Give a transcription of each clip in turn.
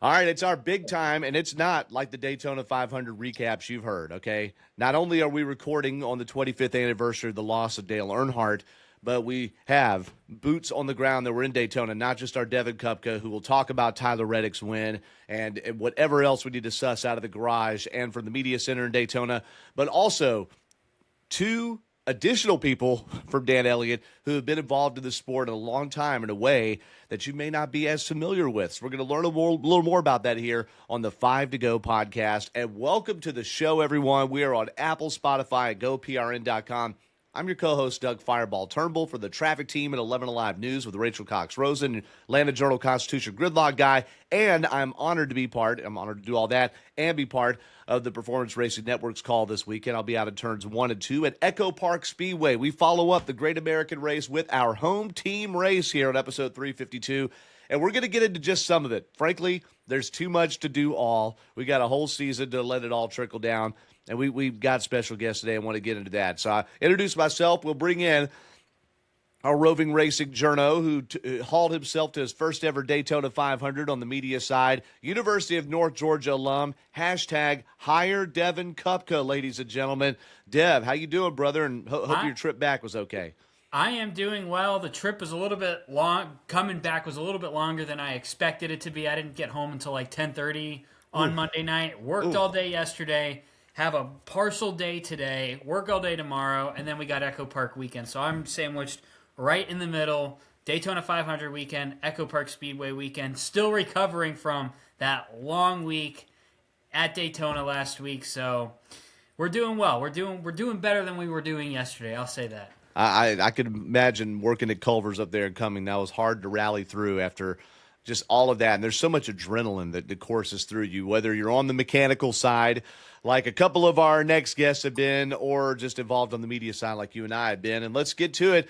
All right, it's our big time, and it's not like the Daytona 500 recaps you've heard, okay? Not only are we recording on the 25th anniversary of the loss of Dale Earnhardt, but we have boots on the ground that were in Daytona, not just our Devin Kupka, who will talk about Tyler Reddick's win and whatever else we need to suss out of the garage and from the media center in Daytona, but also two additional people from Dan Elliott who have been involved in the sport a long time in a way that you may not be as familiar with. So we're going to learn a little more about that here on the 5 to Go podcast. And welcome to the show, everyone. We are on Apple, Spotify, and GoPRN.com. I'm your co-host, Doug Fireball Turnbull, for the traffic team at 11 Alive News with Rachel Cox-Rosen, Atlanta Journal-Constitution Gridlock guy, and I'm honored to do all that and be part of the Performance Racing Network's call this weekend. I'll be out in turns 1 and 2 at Echo Park Speedway. We follow up the Great American Race with our home team race here on episode 352, and we're going to get into just some of it. Frankly, there's too much to do all. We got a whole season to let it all trickle down. And we've got special guests today. I want to get into that. So I introduce myself. We'll bring in our roving racing journo who hauled himself to his first ever Daytona 500 on the media side. University of North Georgia alum. Hashtag hire Devin Kupka, ladies and gentlemen. Dev, how you doing, brother? And hope your trip back was okay. I am doing well. The trip was a little bit long. Coming back was a little bit longer than I expected it to be. I didn't get home until like 10:30 on Monday night. Worked all day yesterday. Have a partial day today, work all day tomorrow, and then we got Echo Park weekend. So I'm sandwiched right in the middle. Daytona 500 weekend, Echo Park Speedway weekend. Still recovering from that long week at Daytona last week. So we're doing well. We're doing better than we were doing yesterday. I'll say that. I could imagine working at Culver's up there and coming. That was hard to rally through after just all of that. And there's so much adrenaline that courses through you, whether you're on the mechanical side, like a couple of our next guests have been, or just involved on the media side like you and I have been. And let's get to it.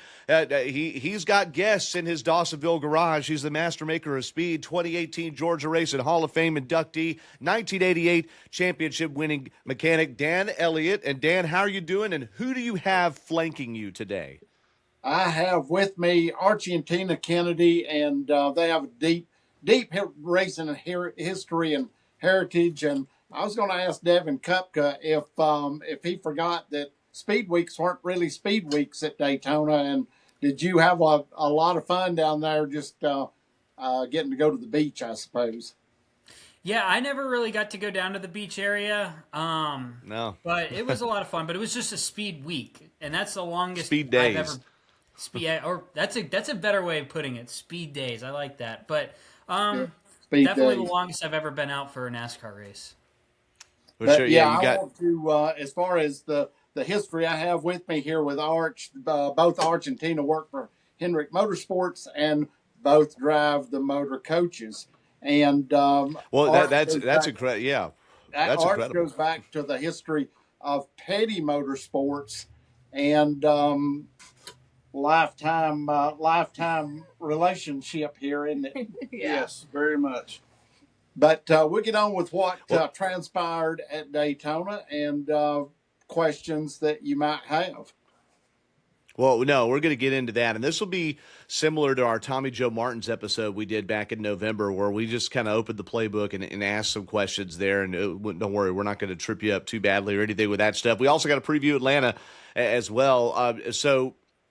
He's got guests in his Dawsonville garage. He's the master maker of speed, 2018 Georgia Racing Hall of Fame inductee, 1988 championship-winning mechanic Dan Elliott. And Dan, how are you doing, and who do you have flanking you today? I have with me Archie and Tina Kennedy, and they have a deep racing history and heritage. And I was going to ask Devin Kupka if he forgot that speed weeks weren't really speed weeks at Daytona, and did you have a lot of fun down there just getting to go to the beach, I suppose? Yeah, I never really got to go down to the beach area. No. But it was a lot of fun. But it was just a speed week, and that's the longest speed days. I've ever. Or that's a better way of putting it. Speed days. I like that. But definitely the longest I've ever been out for a NASCAR race. But sure, yeah, I want to, as far as the history I have with me here with Arch, both Arch and Tina work for Hendrick Motorsports and both drive the motor coaches. And that's incredible. Yeah, that's Arch incredible. Goes back to the history of Petty Motorsports and lifetime relationship here, isn't it? Yeah. Yes, very much. But we'll get on with what transpired at Daytona and questions that you might have. Well, no, we're going to get into that. And this will be similar to our Tommy Joe Martins episode we did back in November, where we just kind of opened the playbook and asked some questions there. And don't worry, we're not going to trip you up too badly or anything with that stuff. We also got to preview Atlanta as well.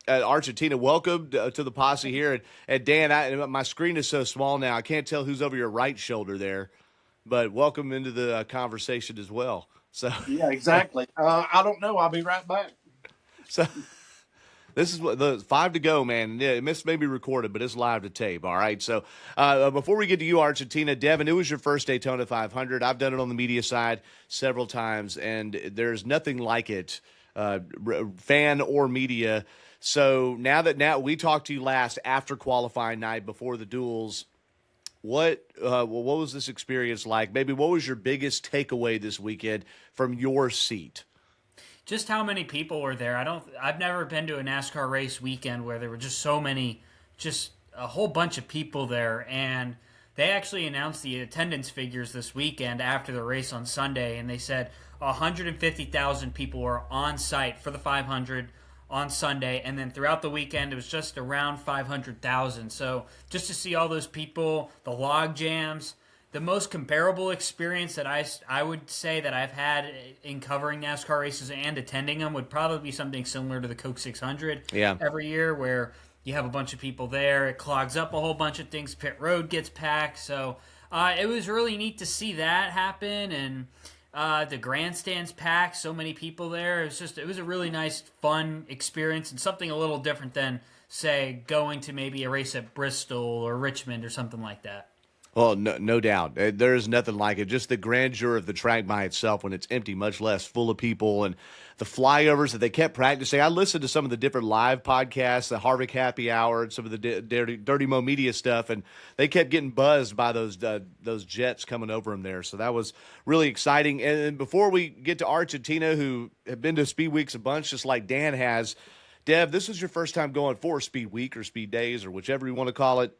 Arch and Tina, welcome to the posse here. And Dan, my screen is so small now, I can't tell who's over your right shoulder there. But welcome into the conversation as well. So yeah, exactly. I don't know. I'll be right back. So this is what the 5 to go, man. Yeah, it may be recorded, but it's live to tape. All right. So before we get to you, Arch and Tina, Devin, it was your first Daytona 500. I've done it on the media side several times, and there's nothing like it, fan or media. So now we talked to you last after qualifying night before the duels, what was this experience like? Maybe what was your biggest takeaway this weekend from your seat? Just how many people were there. I've never been to a NASCAR race weekend where there were just so many, just a whole bunch of people there. And they actually announced the attendance figures this weekend after the race on Sunday, and they said 150,000 people were on site for the 500 on Sunday, and then throughout the weekend it was just around 500,000. So just to see all those people, the log jams, the most comparable experience that I would say that I've had in covering NASCAR races and attending them would probably be something similar to the Coke 600 every year, where you have a bunch of people there. It clogs up a whole bunch of things. Pit road gets packed. So it was really neat to see that happen, and the grandstands packed. So many people there. It was a really nice, fun experience, and something a little different than, say, going to maybe a race at Bristol or Richmond or something like that. Well, no doubt. There is nothing like it. Just the grandeur of the track by itself when it's empty, much less full of people, and the flyovers that they kept practicing. I listened to some of the different live podcasts, the Harvick Happy Hour, and some of the Dirty Mo Media stuff, and they kept getting buzzed by those jets coming over them there. So that was really exciting. And before we get to Arch and Tina, who have been to Speed Weeks a bunch, just like Dan has, Dev, this was your first time going for Speed Week or Speed Days or whichever you want to call it.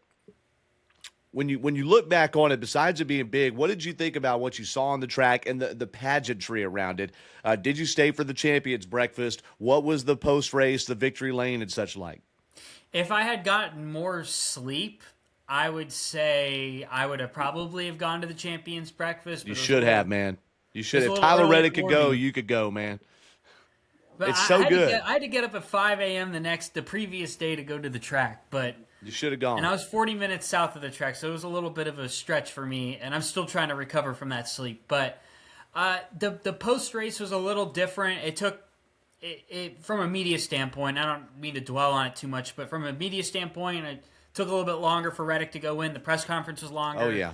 When you look back on it, besides it being big, what did you think about what you saw on the track and the pageantry around it? Did you stay for the Champions Breakfast? What was the post-race, the victory lane, and such like? If I had gotten more sleep, I would say I would have probably have gone to the Champions Breakfast. You should have, man. You should. If Tyler Reddick could go, you could go, man. But it's so good. I had to get up at 5 a.m. the previous day to go to the track, but you should have gone. And I was 40 minutes south of the track, so it was a little bit of a stretch for me, and I'm still trying to recover from that sleep. But the post race was a little different. It took it from a media standpoint. I don't mean to dwell on it too much, but from a media standpoint, it took a little bit longer for Reddick to go in. The press conference was longer. Oh yeah.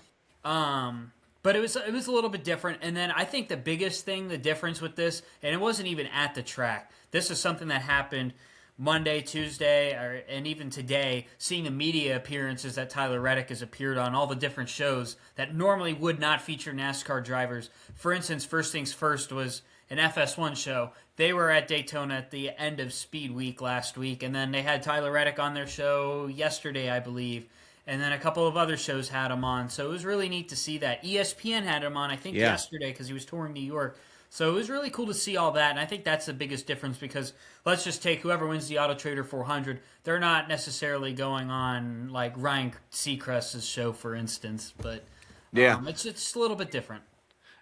But it was a little bit different. And then I think the biggest thing, the difference with this, and it wasn't even at the track. This is something that happened Monday, Tuesday, and even today, seeing the media appearances that Tyler Reddick has appeared on, all the different shows that normally would not feature NASCAR drivers. For instance, First Things First was an FS1 show. They were at Daytona at the end of Speed Week last week, and then they had Tyler Reddick on their show yesterday, I believe. And then a couple of other shows had him on. So it was really neat to see that. ESPN had him on, I think, yesterday because he was touring New York. So it was really cool to see all that. And I think that's the biggest difference because let's just take whoever wins the Auto Trader 400. They're not necessarily going on like Ryan Seacrest's show, for instance. But it's a little bit different.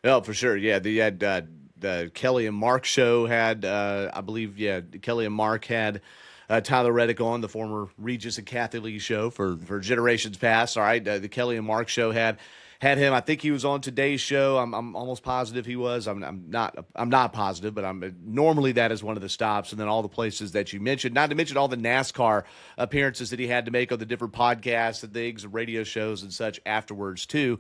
Oh, for sure. Yeah, the Kelly and Mark show had, I believe, Kelly and Mark had Tyler Reddick on, the former Regis and Kathy Lee show for generations past. All right, the Kelly and Mark show had him. I think he was on today's show. I'm almost positive he was. I'm not positive, but normally that is one of the stops. And then all the places that you mentioned, not to mention all the NASCAR appearances that he had to make on the different podcasts and things, and radio shows and such afterwards too.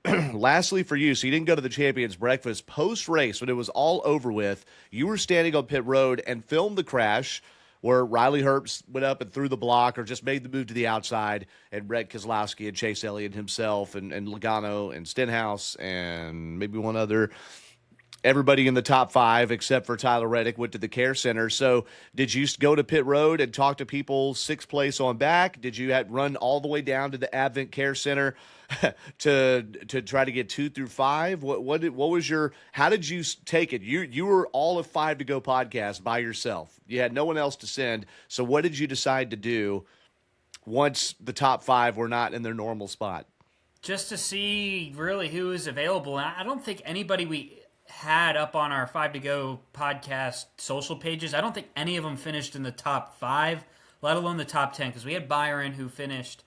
Lastly, for you, so you didn't go to the Champions Breakfast post race when it was all over with. You were standing on pit road and filmed the crash where Riley Herbst went up and threw the block or just made the move to the outside, and Brett Keselowski and Chase Elliott himself and Logano and Stenhouse and maybe one other, everybody in the top five except for Tyler Reddick went to the care center. So did you go to pit road and talk to people sixth place on back? Did you run all the way down to the Advent Care Center to try to get 2 through 5? What was your, how did you take it? You were all of 5 to go podcast by yourself. You had no one else to send. So what did you decide to do once the top 5 were not in their normal spot? Just to see really who is available. And I don't think anybody we had up on our 5 to go podcast social pages, I don't think any of them finished in the top 5, let alone the top 10, because we had Byron who finished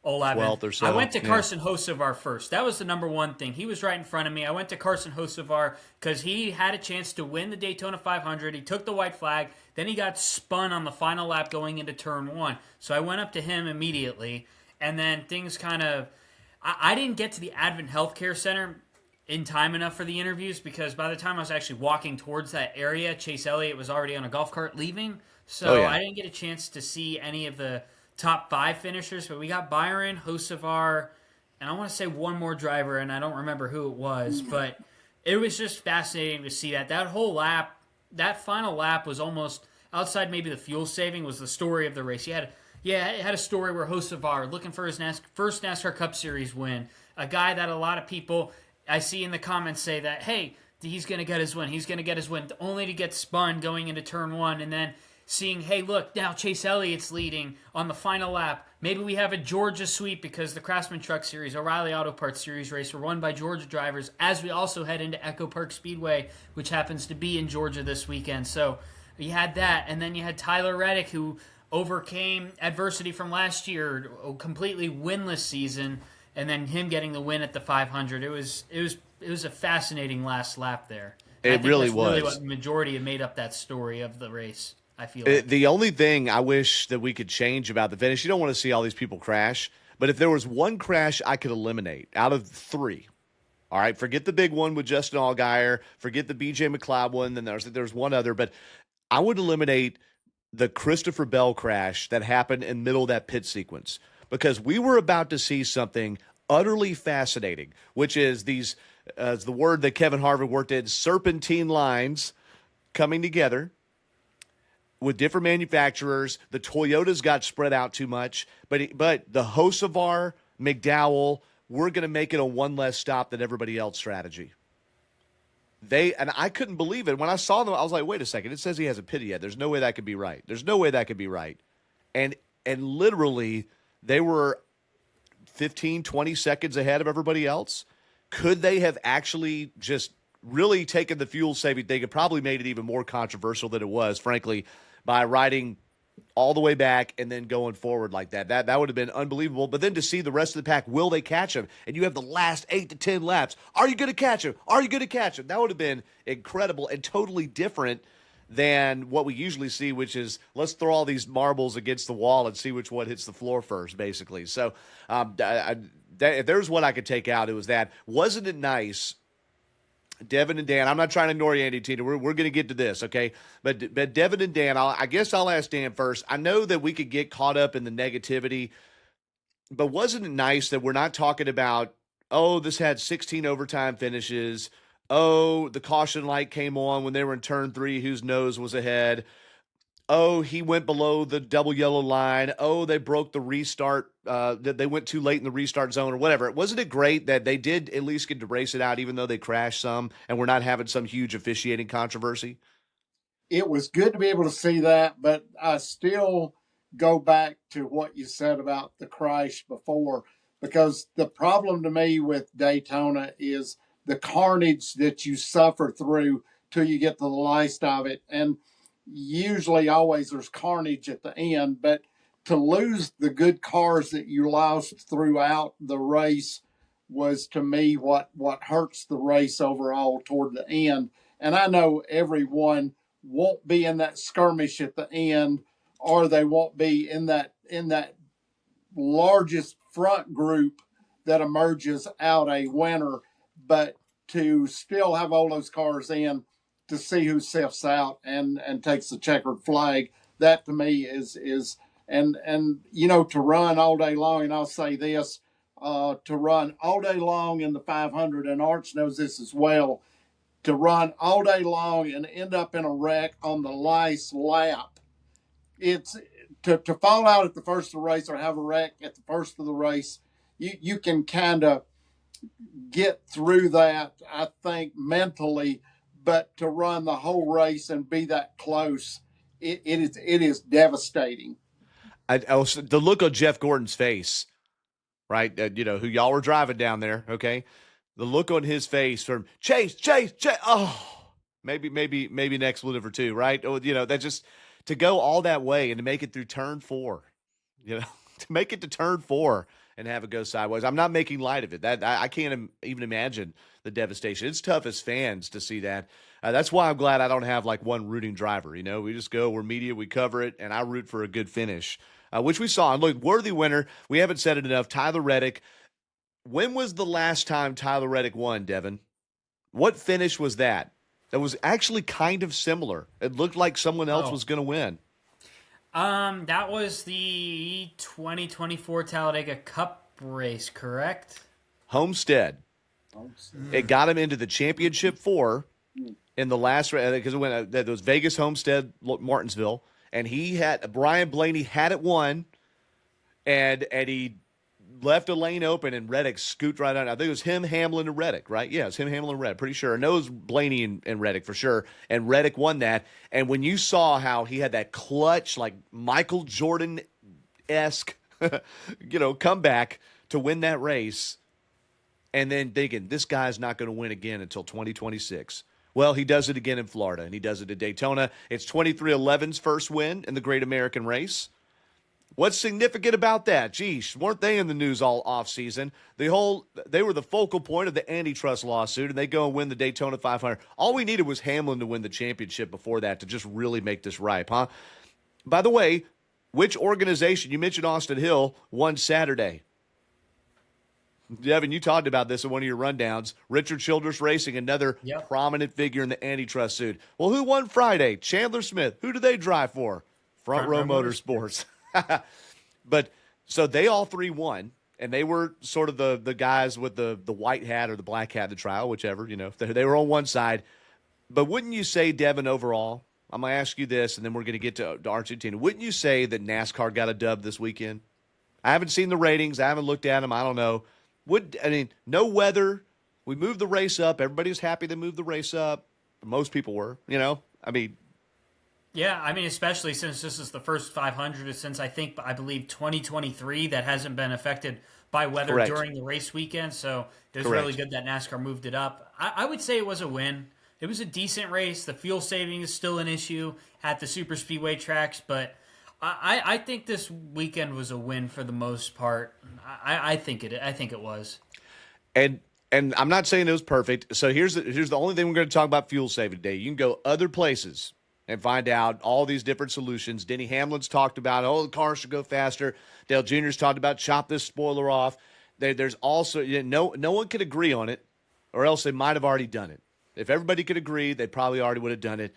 11th. 12th or so. I went to Carson Hocevar first. That was the number one thing. He was right in front of me. I went to Carson Hocevar because he had a chance to win the Daytona 500. He took the white flag. Then he got spun on the final lap going into turn 1. So I went up to him immediately. And then things kind of... I didn't get to the Advent Healthcare Center in time enough for the interviews because by the time I was actually walking towards that area, Chase Elliott was already on a golf cart leaving. So I didn't get a chance to see any of the top 5 finishers, but we got Byron, Hocevar, and I want to say one more driver, and I don't remember who it was, but it was just fascinating to see that. That whole lap, that final lap was almost, outside maybe the fuel saving, was the story of the race. It had a story where Hocevar, looking for his first NASCAR Cup Series win, a guy that a lot of people I see in the comments say that, hey, he's going to get his win, only to get spun going into turn 1, and then seeing, hey, look, now Chase Elliott's leading on the final lap. Maybe we have a Georgia sweep because the Craftsman Truck Series, O'Reilly Auto Parts Series race were won by Georgia drivers as we also head into Echo Park Speedway, which happens to be in Georgia this weekend. So you had that, and then you had Tyler Reddick, who overcame adversity from last year, a completely winless season, and then him getting the win at the 500. It was a fascinating last lap there. It really was. Really what the majority made up that story of the race. I feel like. The only thing I wish that we could change about the finish, you don't want to see all these people crash, but if there was one crash I could eliminate out of 3, all right, forget the big one with Justin Allgaier, forget the BJ McLeod one, then there's one other, but I would eliminate the Christopher Bell crash that happened in the middle of that pit sequence, because we were about to see something utterly fascinating, which is these, as the word that Kevin Harvick worked in, serpentine lines coming together with different manufacturers. The Toyotas got spread out too much, but the Hocevar, McDowell, we're going to make it a one less stop than everybody else strategy. And I couldn't believe it. When I saw them, I was like, wait a second, it says he hasn't pitted yet. There's no way that could be right. There's no way that could be right. And literally, they were 15, 20 seconds ahead of everybody else. Could they have actually just really taken the fuel saving? They could probably made it even more controversial than it was, frankly, by riding all the way back and then going forward like that. That would have been unbelievable. But then to see the rest of the pack, will they catch him? And you have the last 8 to 10 laps. Are you going to catch him? Are you going to catch him? That would have been incredible and totally different than what we usually see, which is let's throw all these marbles against the wall and see which one hits the floor first, basically. So if there's what I could take out, it was that. Wasn't it nice, Devin and Dan? I'm not trying to ignore you, Andy, Tina. We're going to get to this, okay? But Devin and Dan, I guess I'll ask Dan first. I know that we could get caught up in the negativity, but wasn't it nice that we're not talking about, oh, this had 16 overtime finishes, oh, the caution light came on when they were in turn 3, whose nose was ahead, oh, he went below the double yellow line, oh, they broke the restart, they went too late in the restart zone or whatever. Wasn't it great that they did at least get to race it out even though they crashed some and we're not having some huge officiating controversy? It was good to be able to see that, but I still go back to what you said about the crash before, because the problem to me with Daytona is the carnage that you suffer through till you get to the last of it. And usually always there's carnage at the end, but to lose the good cars that you lost throughout the race was, to me, what hurts the race overall toward the end. And I know everyone won't be in that skirmish at the end, or they won't be in that largest front group that emerges out a winner, but to still have all those cars in to see who sifts out and takes the checkered flag, that to me is and to run all day long. And I'll say this, to run all day long in the 500, and Arch knows this as well, to run all day long and end up in a wreck on the last lap. It's to fall out at the first of the race or have a wreck at the first of the race. You can kind of get through that, I think, mentally, but to run the whole race and be that close, it is devastating. The look on Jeff Gordon's face, right? Who y'all were driving down there, okay? The look on his face from Chase. Oh, maybe next one or two, right? Oh, that just to go all that way and to make it through turn 4, to make it to turn 4 and have it go sideways. I'm not making light of it. That I can't even imagine the devastation. It's tough as fans to see that. That's why I'm glad I don't have like one rooting driver. We just go, we're media, we cover it, and I root for a good finish, which we saw. And look, worthy winner. We haven't said it enough. Tyler Reddick. When was the last time Tyler Reddick won, Devin? What finish was that? That was actually kind of similar. It looked like someone else was going to win. That was the 2024 Talladega Cup race, correct? Homestead. It got him into the championship 4 in the last race, because it went. There was Vegas, Homestead, Martinsville, and Brian Blaney had it won, and he left a lane open, and Reddick scooped right on. I think it was him, Hamlin, and Reddick, right? Yeah, it was him, Hamlin, and Reddick. Pretty sure. I know it was Blaney and Reddick for sure. And Reddick won that. And when you saw how he had that clutch, like Michael Jordan-esque, comeback to win that race, and then thinking, this guy's not going to win again until 2026. Well, he does it again in Florida, and he does it at Daytona. It's 23XI's first win in the Great American Race. What's significant about that? Geez, weren't they in the news all offseason? They were the focal point of the antitrust lawsuit, and they go and win the Daytona 500. All we needed was Hamlin to win the championship before that to just really make this ripe, huh? By the way, which organization, you mentioned Austin Hill, won Saturday? Devin, you talked about this in one of your rundowns. Richard Childress Racing, another prominent figure in the antitrust suit. Well, who won Friday? Chandler Smith. Who do they drive for? Front Row Motorsports. But so they all three won, and they were sort of the guys with the white hat or the black hat in the trial, whichever, they were on one side. But wouldn't you say, Devin, overall, I'm going to ask you this, and then we're going to get to Archie and Tina. Wouldn't you say that NASCAR got a dub this weekend? I haven't seen the ratings. I haven't looked at them. I don't know. No weather. We moved the race up. Everybody was happy they moved the race up. Most people were, Yeah, especially since this is the first 500 since I believe 2023 that hasn't been affected by weather Correct. During the race weekend. So it was Correct. really good that NASCAR moved it up. I would say it was a win. It was a decent race. The fuel saving is still an issue at the super speedway tracks, but I think this weekend was a win for the most part. I think it was. And I'm not saying it was perfect. So here's the only thing we're going to talk about fuel saving today. You can go other places and find out all these different solutions. Denny Hamlin's talked about, the cars should go faster. Dale Jr.'s talked about chop this spoiler off. There's also no one could agree on it, or else they might have already done it. If everybody could agree, they probably already would have done it.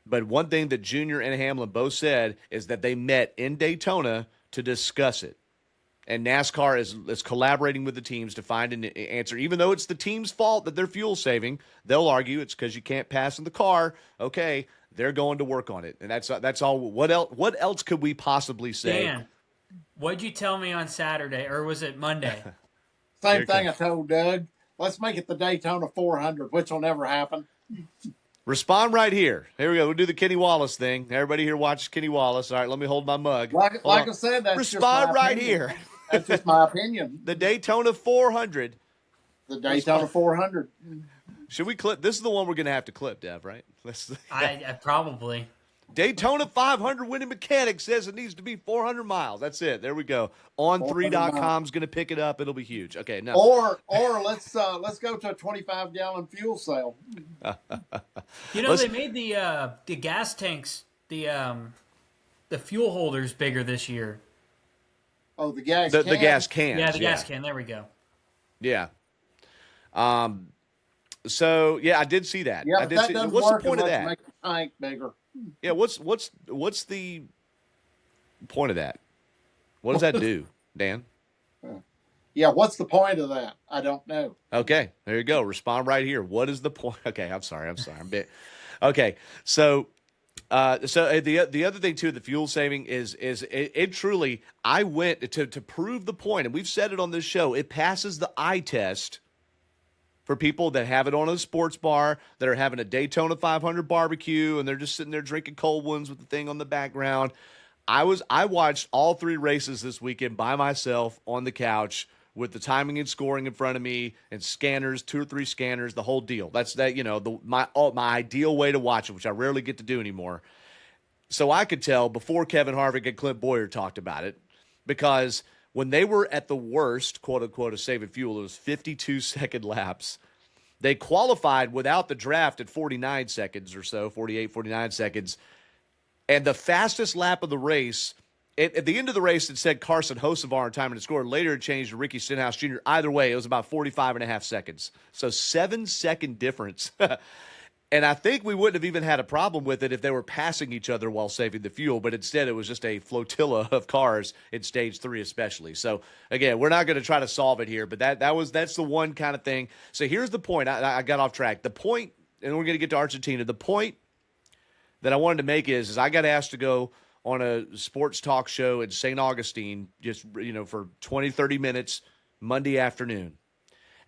But one thing that Jr. and Hamlin both said is that they met in Daytona to discuss it. And NASCAR is collaborating with the teams to find an answer. Even though it's the team's fault that they're fuel saving, they'll argue it's because you can't pass in the car. Okay, they're going to work on it. And that's all. What else could we possibly say? Dan, what'd you tell me on Saturday, or was it Monday? Same thing I told Doug. Let's make it the Daytona 400, which will never happen. Respond right here. Here we go. We'll do the Kenny Wallace thing. Everybody here watches Kenny Wallace. All right, let me hold my mug. Like I said, that's respond just my right opinion. here. That's just my opinion. The Daytona 400. The Daytona 400. Should we clip? This is the one we're going to have to clip, Dev, right? I probably. Daytona 500 winning mechanic says it needs to be 400 miles. That's it. There we go. On3.com is going to pick it up. It'll be huge. Okay, no. Or let's go to a 25-gallon fuel cell. They made the gas tanks, the fuel holders bigger this year. Oh, the gas the gas cans. Yeah, the gas can. There we go. Yeah. So yeah, I did see that. Yeah, I did see. What's the point of that? Make the tank bigger. Yeah, what's the point of that? What does that do, Dan? Yeah, what's the point of that? I don't know. Okay, there you go. Respond right here. What is the point? Okay, I'm sorry. Okay, so the other thing too, the fuel saving is it truly. I went to prove the point, and we've said it on this show. It passes the eye test for people that have it on a sports bar, that are having a Daytona 500 barbecue, and they're just sitting there drinking cold ones with the thing on the background. I watched all three races this weekend by myself on the couch with the timing and scoring in front of me and scanners, 2 or 3 scanners, the whole deal. That's my ideal way to watch it, which I rarely get to do anymore. So I could tell before Kevin Harvick and Clint Boyer talked about it, because when they were at the worst, quote unquote, of saving fuel, it was 52-second laps. They qualified without the draft at 49 seconds or so, 48, 49 seconds. And the fastest lap of the race, at the end of the race, it said Carson Hocevar in time and score. Later, it changed to Ricky Stenhouse Jr. Either way, it was about 45.5 seconds. So 7-second difference. And I think we wouldn't have even had a problem with it if they were passing each other while saving the fuel, but instead it was just a flotilla of cars in stage 3 especially. So, again, we're not going to try to solve it here, but that's the one kind of thing. So here's the point. I got off track. The point, and we're going to get to Argentina, the point that I wanted to make is I got asked to go on a sports talk show in St. Augustine, just, for 20, 30 minutes Monday afternoon.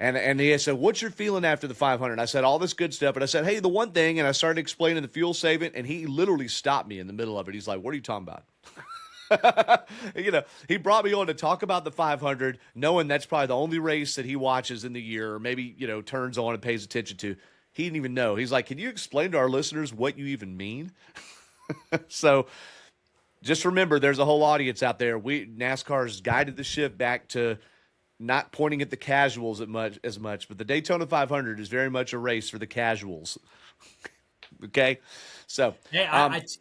And he said, what's your feeling after the 500? I said, all this good stuff. And I said, hey, the one thing, and I started explaining the fuel saving, and he literally stopped me in the middle of it. He's like, what are you talking about? He brought me on to talk about the 500, knowing that's probably the only race that he watches in the year, or maybe, turns on and pays attention to. He didn't even know. He's like, can you explain to our listeners what you even mean? So just remember, there's a whole audience out there. NASCAR has guided the ship back to not pointing at the casuals as much, but the Daytona 500 is very much a race for the casuals. Okay, so hey,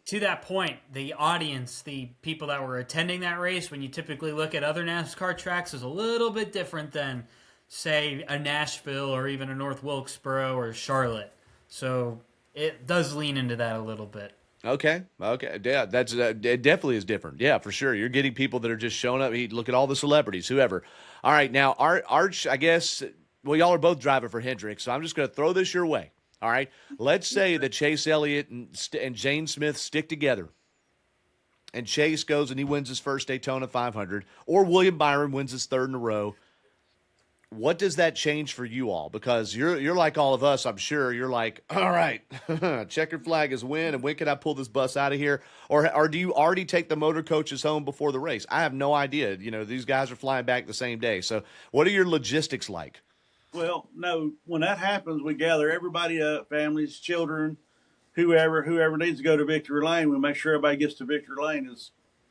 to that point, the audience, the people that were attending that race, when you typically look at other NASCAR tracks, is a little bit different than, say, a Nashville or even a North Wilkesboro or Charlotte. So it does lean into that a little bit. Okay. Yeah, that's it definitely is different. Yeah, for sure. You're getting people that are just showing up. Look at all the celebrities, whoever. All right, now, Arch, I guess, well, y'all are both driving for Hendrick, so I'm just going to throw this your way. All right? Let's say that Chase Elliott and Jane Smith stick together, and Chase goes and he wins his first Daytona 500, or William Byron wins his third in a row. What does that change for you all? Because you're like all of us, I'm sure. You're like, all right, checkered flag is win, and when can I pull this bus out of here? Or do you already take the motor coaches home before the race? I have no idea. These guys are flying back the same day. So what are your logistics like? Well, no, when that happens, we gather everybody up, families, children, whoever needs to go to Victory Lane. We make sure everybody gets to Victory Lane as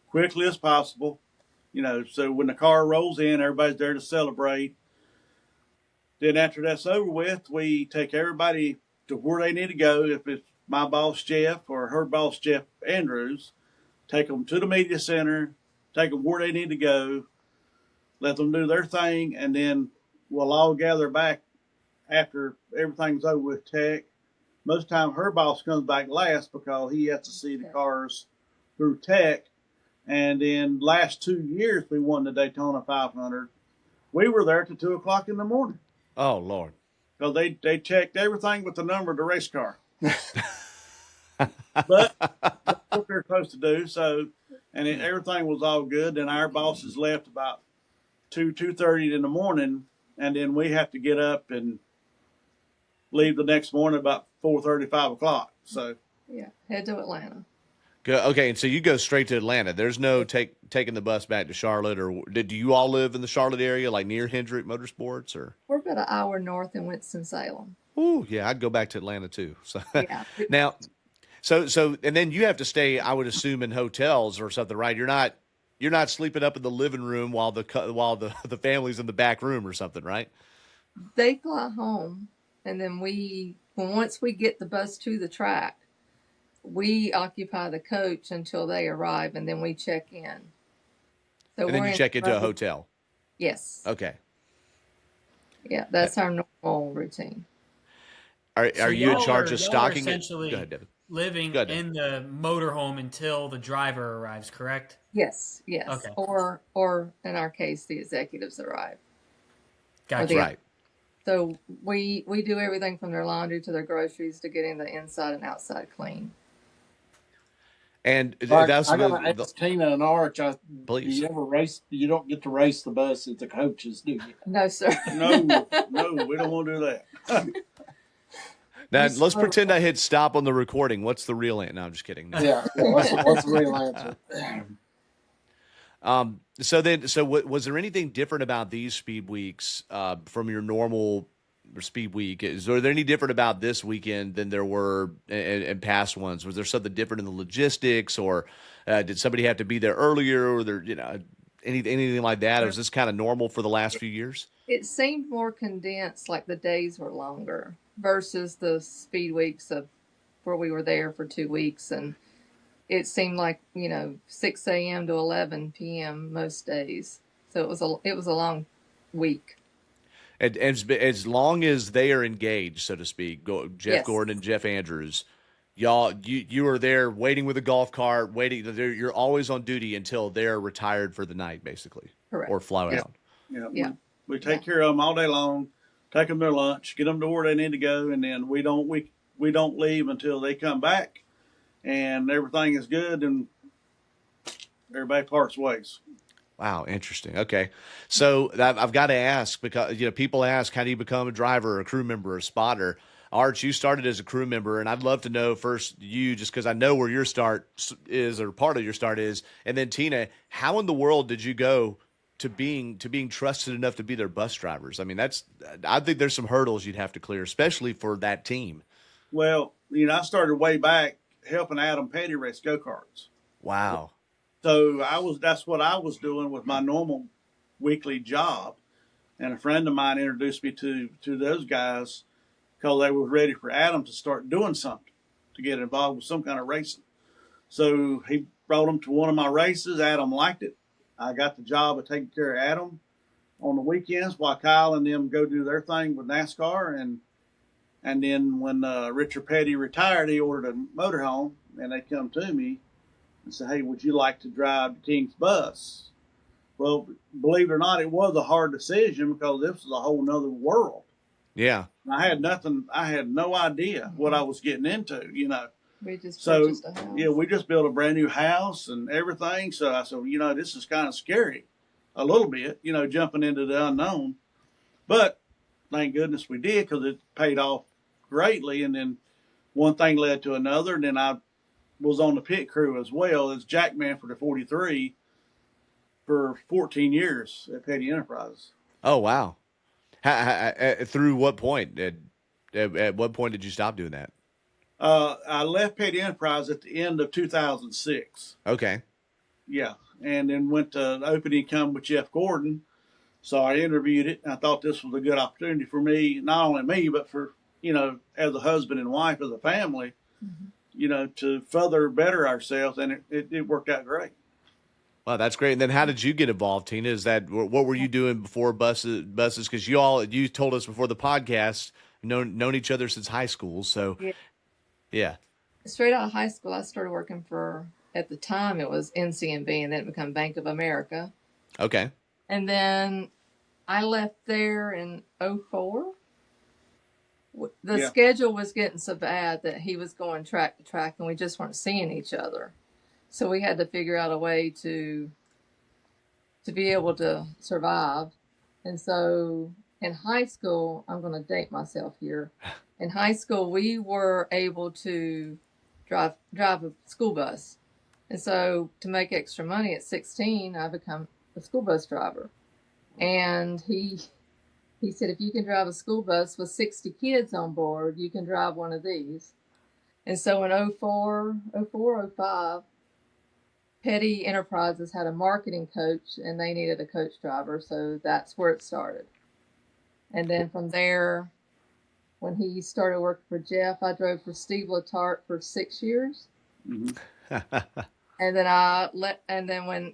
quickly as possible. So when the car rolls in, everybody's there to celebrate. Then after that's over with, we take everybody to where they need to go. If it's my boss, Jeff, or her boss, Jeff Andrews, take them to the media center, take them where they need to go, let them do their thing, and then we'll all gather back after everything's over with Tech. Most time her boss comes back last because he has to see the cars through Tech. And in last 2 years, we won the Daytona 500. We were there till 2 o'clock in the morning. Oh, Lord. Because they checked everything with the number of the race car. But that's what they're supposed to do. So, and everything was all good. Then our bosses left about 2:30 in the morning, and then we have to get up and leave the next morning about 4:30, 5 o'clock. So yeah, head to Atlanta. Okay, and so you go straight to Atlanta. There's no taking the bus back to Charlotte, or do you all live in the Charlotte area, like near Hendrick Motorsports, or? We're about an hour north in Winston-Salem. Ooh, yeah, I'd go back to Atlanta too. So Yeah. now, so and then you have to stay, I would assume, in hotels or something, right? You're not sleeping up in the living room while the family's in the back room or something, right? They fly home, and then once we get the bus to the track, we occupy the coach until they arrive, and then we check in. So and then you check into a hotel. Yes. Okay. Yeah, that's our normal routine. Are you in charge of stocking it? Essentially Go ahead, Devin. living in the motorhome until the driver arrives, correct? Yes. Okay. Or in our case, the executives arrive. Gotcha. Right. So we do everything from their laundry to their groceries to getting the inside and outside clean. And I that's gotta ask Tina and Arch. Please. Do you ever race? You don't get to race the bus at the coaches, do you? No, sir. no, we don't want to do that. Now, let's pretend I hit stop on the recording. What's the real answer? No, I'm just kidding. No. Yeah. What's the real answer? So was there anything different about these speed weeks from your normal speed week? Is there any different about this weekend than there were in past ones? Was there something different in the logistics, or did somebody have to be there earlier, or there, anything like that? Or was this kind of normal for the last few years? It seemed more condensed, like the days were longer versus the speed weeks of where we were there for 2 weeks, and it seemed like 6 a.m. to 11 p.m. most days. So it was a long week. And as long as they are engaged, so to speak, Jeff Yes. Gordon and Jeff Andrews, y'all, you are there waiting with a golf cart, waiting. You're always on duty until they're retired for the night, basically, Correct. or fly out. Yeah. We take care of them all day long, take them their lunch, get them to where they need to go, and then we don't leave until they come back, and everything is good, and everybody parts ways. Wow, interesting. Okay, so I've got to ask, because people ask, how do you become a driver, a crew member, a spotter? Arch, you started as a crew member, and I'd love to know first you, just because I know where your start is, or part of your start is, and then Tina, how in the world did you go to being trusted enough to be their bus drivers? I mean, I think there's some hurdles you'd have to clear, especially for that team. Well, I started way back helping Adam Petty race go-karts. Wow. So that's what I was doing with my normal weekly job. And a friend of mine introduced me to those guys because they were ready for Adam to start doing something, to get involved with some kind of racing. So he brought them to one of my races. Adam liked it. I got the job of taking care of Adam on the weekends while Kyle and them go do their thing with NASCAR. And then when Richard Petty retired, he ordered a motorhome, and they come to me and said, "Hey, would you like to drive the King's bus?" Well, believe it or not, it was a hard decision because this was a whole nother world. Yeah. I had nothing. I had no idea what I was getting into, We just So, purchased a house. yeah, we just built a brand new house and everything. So I said, this is kind of scary a little bit, jumping into the unknown. But thank goodness we did, because it paid off greatly. And then one thing led to another. And then I was on the pit crew as well as jackman for the 43 for 14 years at Petty Enterprises. Oh, wow. Through what point? At what point did you stop doing that? I left Petty Enterprise at the end of 2006. Okay. Yeah. And then went to the opening come with Jeff Gordon. So I interviewed it. And I thought this was a good opportunity for me, not only me, but for, as a husband and wife, as a family, to further better ourselves. And it worked out great. Wow, that's great. And then how did you get involved, Tina? What were you doing before buses? Because you told us before the podcast, known each other since high school. So, yeah. Straight out of high school, I started working for, at the time, it was NCNB, and then it became Bank of America. Okay. And then I left there in 04. The schedule was getting so bad that he was going track to track, and we just weren't seeing each other. So we had to figure out a way to be able to survive. And so in high school, I'm going to date myself here. In high school, we were able to drive a school bus. And so to make extra money at 16, I become a school bus driver. And he said, if you can drive a school bus with 60 kids on board, you can drive one of these. And so in 05, Petty Enterprises had a marketing coach, and they needed a coach driver, so that's where it started. And then from there, when he started working for Jeff, I drove for Steve Letarte for 6 years. Mm-hmm. And then when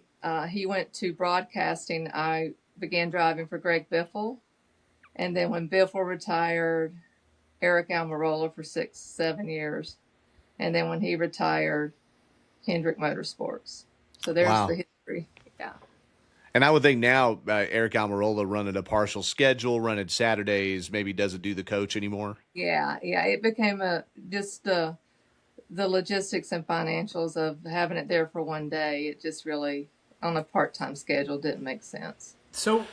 he went to broadcasting, I began driving for Greg Biffle. And then when Biffle retired, Eric Almirola for 7 years. And then when he retired, Hendrick Motorsports. So there's the history. Yeah. And I would think now Eric Almirola running a partial schedule, running Saturdays, maybe doesn't do the coach anymore. Yeah. It became just the logistics and financials of having it there for one day. It just really, on a part-time schedule, didn't make sense. So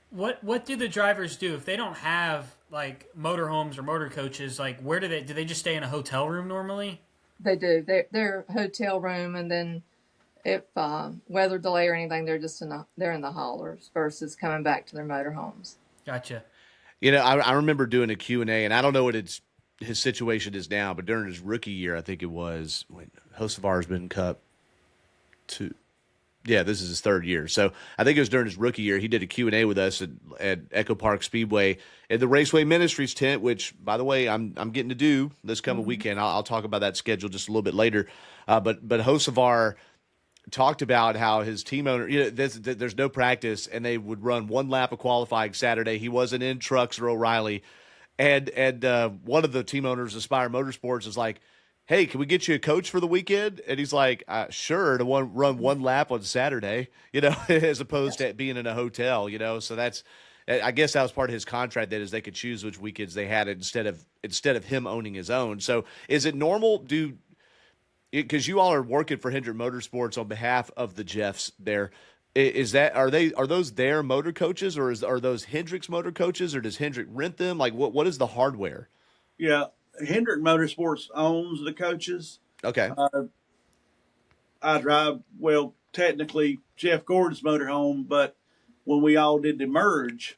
what do the drivers do if they don't have like motorhomes or motor coaches? Like, where do they just stay in a hotel room normally? They do. They're hotel room, and then if weather delay or anything, they're just they're in the haulers versus coming back to their motorhomes. Gotcha. I remember doing a Q&A, and I don't know what his situation is now, but during his rookie year, I think it was when Hocevar's been Cup 2. Yeah, this is his third year. So I think it was during his rookie year. He did a Q&A with us at Echo Park Speedway at the Raceway Ministries tent, which, by the way, I'm getting to do this coming weekend. I'll talk about that schedule just a little bit later. But Hocevar talked about how his team owner, there's no practice, and they would run one lap of qualifying Saturday. He wasn't in trucks or O'Reilly. And one of the team owners, Aspire Motorsports, is like, hey, can we get you a coach for the weekend? And he's like, sure, to run one lap on Saturday, as opposed to being in a hotel, So I guess that was part of his contract, that is they could choose which weekends they had instead of him owning his own. So is it normal? because you all are working for Hendrick Motorsports on behalf of the Jeffs there. Are those their motor coaches, or are those Hendrick's motor coaches, or does Hendrick rent them? Like what is the hardware? Yeah, Hendrick Motorsports owns the coaches. Okay. I drive, well, technically Jeff Gordon's motorhome, but when we all did the merge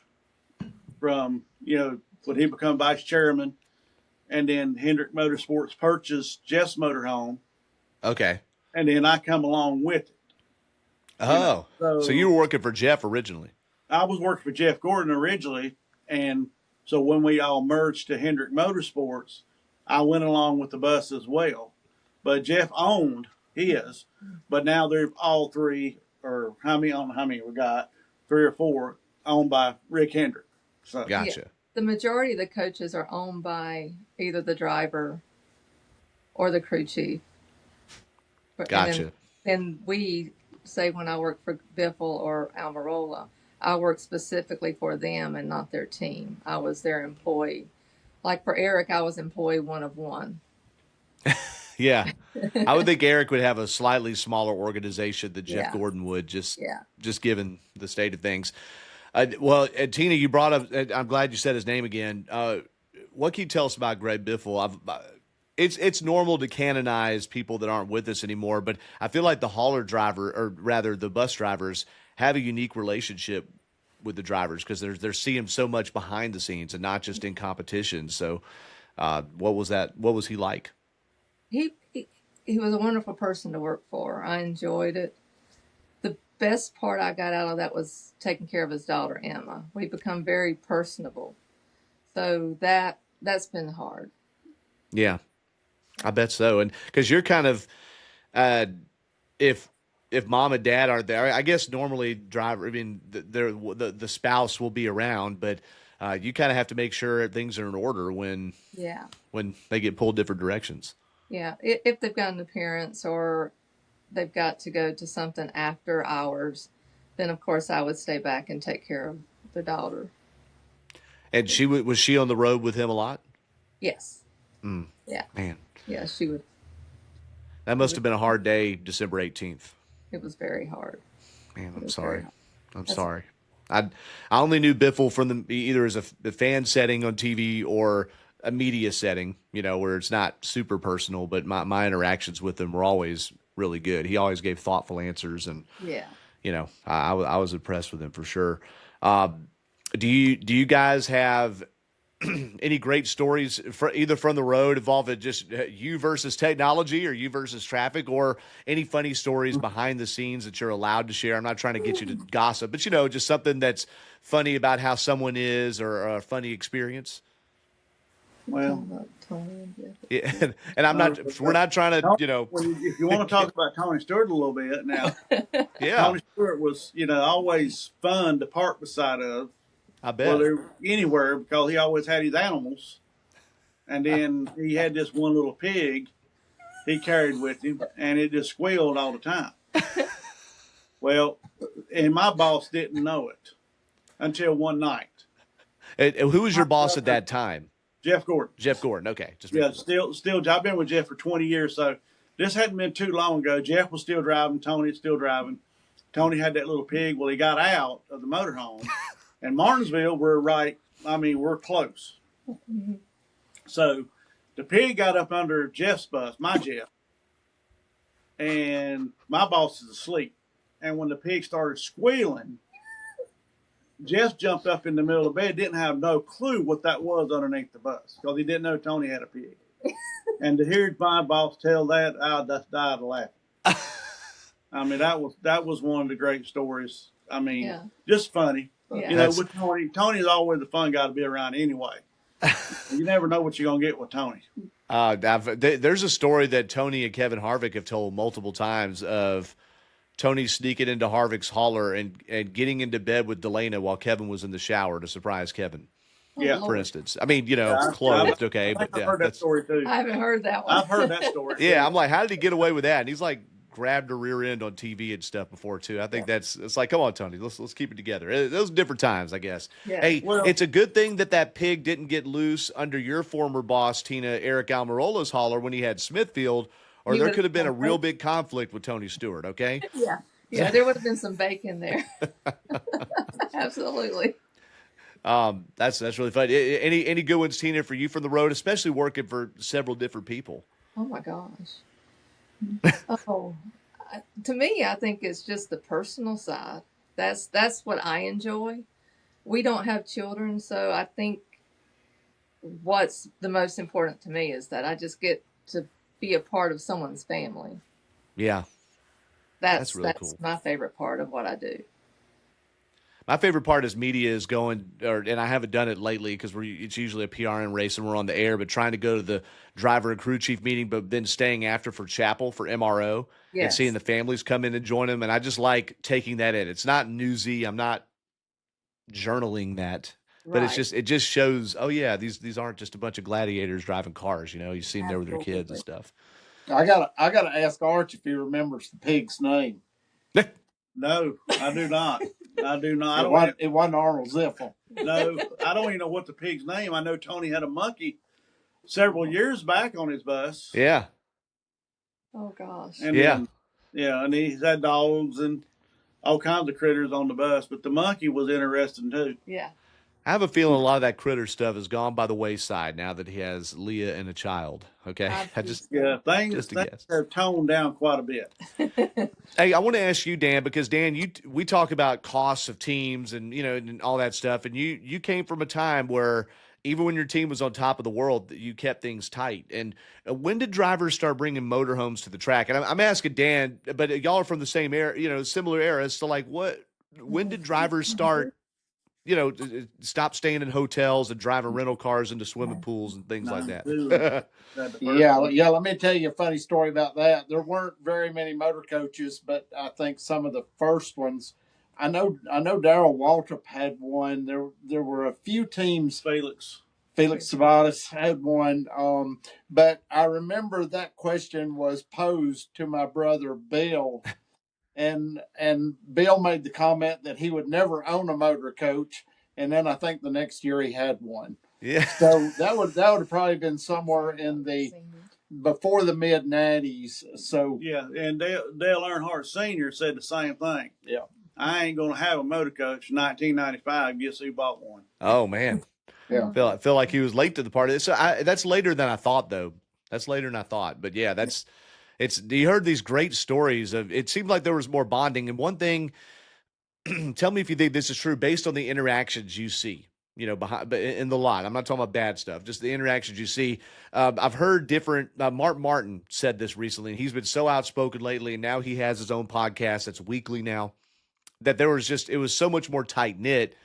from, when he become vice chairman, and then Hendrick Motorsports purchased Jeff's motorhome, Okay. and then I come along with it. Oh, so you were working for Jeff originally. I was working for Jeff Gordon originally, and so when we all merged to Hendrick Motorsports, I went along with the bus as well. But Jeff owned his, but now they're all three, or I don't know how many we got, 3 or 4, owned by Rick Hendrick. So Gotcha. Yeah. The majority of the coaches are owned by either the driver or the crew chief. Gotcha. And we say when I work for Biffle or Almirola, I work specifically for them and not their team. I was their employee. Like for Eric, I was employee 1 of 1. Yeah. I would think Eric would have a slightly smaller organization than Jeff Gordon would, just given the state of things. Tina, you brought up, I'm glad you said his name again. What can you tell us about Greg Biffle? It's normal to canonize people that aren't with us anymore, but I feel like the hauler driver, or rather the bus drivers, have a unique relationship with the drivers because they're seeing so much behind the scenes and not just in competition. So what was that? What was he like? He was a wonderful person to work for. I enjoyed it. The best part I got out of that was taking care of his daughter, Emma. We become very personable. So that's been hard. Yeah, I bet so. And because you're kind of, if mom and dad aren't there, I guess normally the spouse will be around, but you kind of have to make sure things are in order when they get pulled different directions. Yeah, if they've got an appearance or they've got to go to something after hours, then of course I would stay back and take care of the daughter. And was she on the road with him a lot? Yes. Yeah. Man. Yeah, she would. That must have been a hard day, December 18th. It was very hard. Man, I'm sorry. I'm sorry. I only knew Biffle from either as a fan setting on TV or a media setting, where it's not super personal, but my interactions with him were always really good. He always gave thoughtful answers, and I was impressed with him for sure. Do you guys have any great stories either from the road involving just you versus technology or you versus traffic, or any funny stories behind the scenes that you're allowed to share? I'm not trying to get you to gossip, but just something that's funny about how someone is, or a funny experience. Well, yeah, and I'm not. We're not trying to, if you want to talk about Tony Stewart a little bit now, yeah, Tony Stewart was, always fun to park beside of. I bet. Anywhere, because he always had his animals, and then he had this one little pig he carried with him, and it just squealed all the time. Well, and my boss didn't know it until one night. And who was your boss at that time? Jeff Gordon. Jeff Gordon. Okay. Still. I've been with Jeff for 20 years, so this hadn't been too long ago. Jeff was still driving. Tony's still driving. Tony had that little pig. Well, he got out of the motorhome, and Martinsville, we're close. So the pig got up under Jeff's bus, my Jeff, and my boss is asleep. And when the pig started squealing, Jeff jumped up in the middle of the bed, didn't have no clue what that was underneath the bus, because he didn't know Tony had a pig. And to hear my boss tell that, I just died of laughing. That was one of the great stories. Just funny. Yeah. With Tony's always the fun guy to be around anyway. You never know what you're going to get with Tony. There's a story that Tony and Kevin Harvick have told multiple times of Tony sneaking into Harvick's hauler and getting into bed with Daytona while Kevin was in the shower to surprise Kevin. Yeah, for instance. Clothed, okay, but I've heard that story too. I haven't heard that one. I've heard that story. Yeah, I'm like, how did he get away with that? And he's like, grabbed her rear end on TV and stuff before too. I think it's like, come on, Tony, let's keep it together. Those are different times, I guess. Yeah. Hey, it's a good thing that pig didn't get loose under your former boss, Tina, Eric Almirola's hauler when he had Smithfield, or He there would've could have been a been real great. big conflict with Tony Stewart. Okay. Yeah. Yeah, there would have been some bacon there. Absolutely. That's really fun. Any good ones, Tina, for you from the road, especially working for several different people? Oh my gosh. Oh, to me, I think it's just the personal side. That's what I enjoy. We don't have children, so I think what's the most important to me is that I just get to be a part of someone's family. Yeah, that's That's really that's cool. my favorite part of what I do. My favorite part is media is going, and I haven't done it lately because it's usually a PRN race and we're on the air, but trying to go to the driver and crew chief meeting, but then staying after for chapel for MRO and seeing Yes. the families come in and join them. And I just like taking that in. It's not newsy. I'm not journaling that, but Right. it just shows, oh yeah, these aren't just a bunch of gladiators driving cars. You see them there with their kids and Absolutely. stuff. I gotta ask Arch if he remembers the pig's name. No, I do not. I do not. It wasn't Arnold Ziffel. No, I don't even know what the pig's name. I know Tony had a monkey several years back on his bus. Yeah. Oh gosh. And Yeah. then, yeah, and he's had dogs and all kinds of critters on the bus, but the monkey was interesting too. Yeah. I have a feeling a lot of that critter stuff has gone by the wayside now that he has Leah and a child. Okay. I I do just, Yeah, things, just a things guess. have toned down quite a bit. Hey, I want to ask you, Dan, because Dan, we talk about costs of teams and and all that stuff, and you came from a time where even when your team was on top of the world, that you kept things tight. And when did drivers start bringing motorhomes to the track? And I'm asking Dan, but y'all are from the same era, similar eras. So like, when did drivers start? Stop staying in hotels and driving rental cars into swimming pools and things like that. 92 had the first Yeah, one. yeah. Let me tell you a funny story about that. There weren't very many motor coaches, but I think some of the first ones. I know. Darrell Waltrip had one. There were a few teams. Felix. Felix Sabatis had one. But I remember that question was posed to my brother Bill, and Bill made the comment that he would never own a motor coach, and then I think the next year he had one. Yeah. So that would have probably been somewhere in the before the mid '90s. So Yeah, and Dale Earnhardt Sr. said the same thing. yeah, I ain't going to have a motor coach in 1995. Guess who bought one? Oh man. yeah. I feel like he was late to the party. So that's later than I thought, though. That's later than I thought. But yeah, you heard these great stories of. It seemed like there was more bonding. And one thing, tell me if you think this is true, based on the interactions you see. Behind in the lot. I'm not talking about bad stuff. Just the interactions you see. I've heard different. Mark Martin said this recently, and he's been so outspoken lately, and now he has his own podcast that's weekly now. That it was so much more tight knit.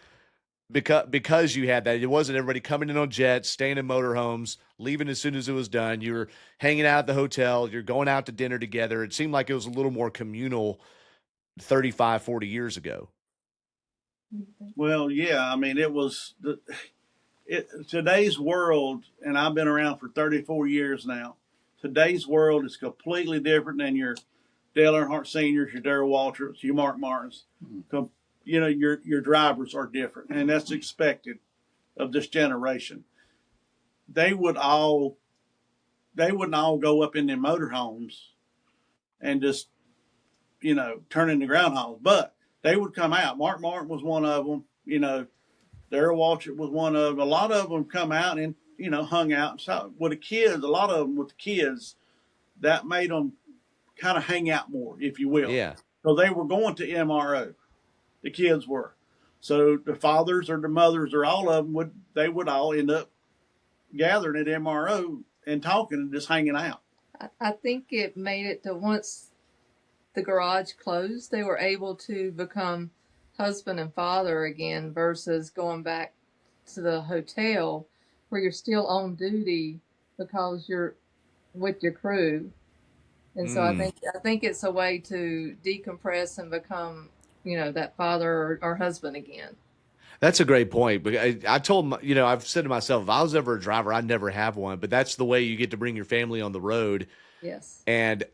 Because you had that, it wasn't everybody coming in on jets, staying in motorhomes, leaving as soon as it was done. You were hanging out at the hotel. You're going out to dinner together. It seemed like it was a little more communal 35, 40 years ago. Well, yeah, I mean, today's world, and I've been around for 34 years now. Today's world is completely different than your Dale Earnhardt Seniors, your Darrell Waltrips, your Mark Martins. Your drivers are different, and that's expected of this generation. They wouldn't all go up in their motorhomes and just turn into groundhogs, but they would come out. Mark Martin was one of them. Darrell Waltrip was one of them. A lot of them come out and hung out. So with the kids, a lot of them with the kids, that made them kind of hang out more, if you will. Yeah. So they were going to MRO. The kids were. So the fathers or the mothers or all of them would all end up gathering at MRO and talking and just hanging out. I think it made it to once the garage closed, they were able to become husband and father again versus going back to the hotel where you're still on duty because you're with your crew. And so I think it's a way to decompress and become, that father or husband again. That's a great point. But I told I've said to myself, if I was ever a driver, I'd never have one. But that's the way you get to bring your family on the road. Yes. And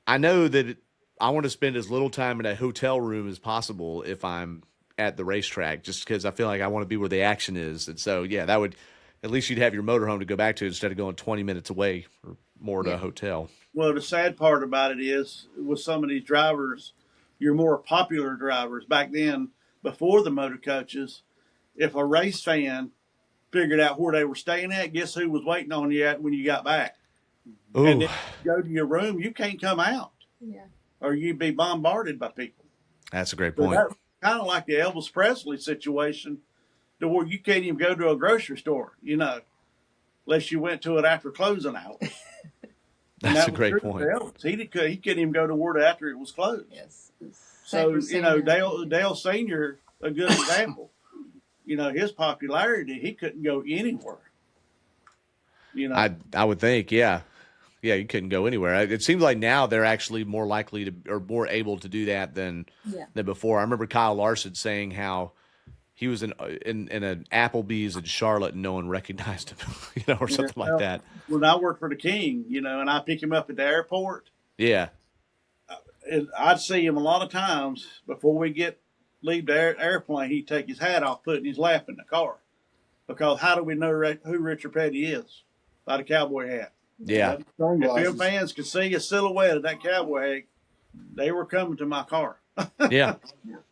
I know that I want to spend as little time in a hotel room as possible if I'm at the racetrack, just because I feel like I want to be where the action is. And so, yeah, that would, at least you'd have your motorhome to go back to instead of going 20 minutes away or more at a hotel. Well, the sad part about it is with some of these drivers, your more popular drivers back then, before the motor coaches, if a race fan figured out where they were staying at, guess who was waiting on you at when you got back? Ooh. And then you go to your room, you can't come out. Yeah. Or you'd be bombarded by people. That's a great So point. that's kind of like the Elvis Presley situation, to where you can't even go to a grocery store, unless you went to it after closing hours. That's a great point. He couldn't even go to work after it was closed. Yes. So, Dale Sr., a good example. His popularity, he couldn't go anywhere. I would think, yeah. Yeah, you couldn't go anywhere. It seems like now they're actually more likely to, or more able to do that than before. I remember Kyle Larson saying how he was in an Applebee's in Charlotte and no one recognized him, or something like that. When I worked for the King, and I pick him up at the airport. Yeah. I'd see him a lot of times before we leave the airplane. He'd take his hat off, put it in his lap in the car. Because how do we know who Richard Petty is? By the cowboy hat. Yeah. If them fans could see a silhouette of that cowboy hat, they were coming to my car. Yeah.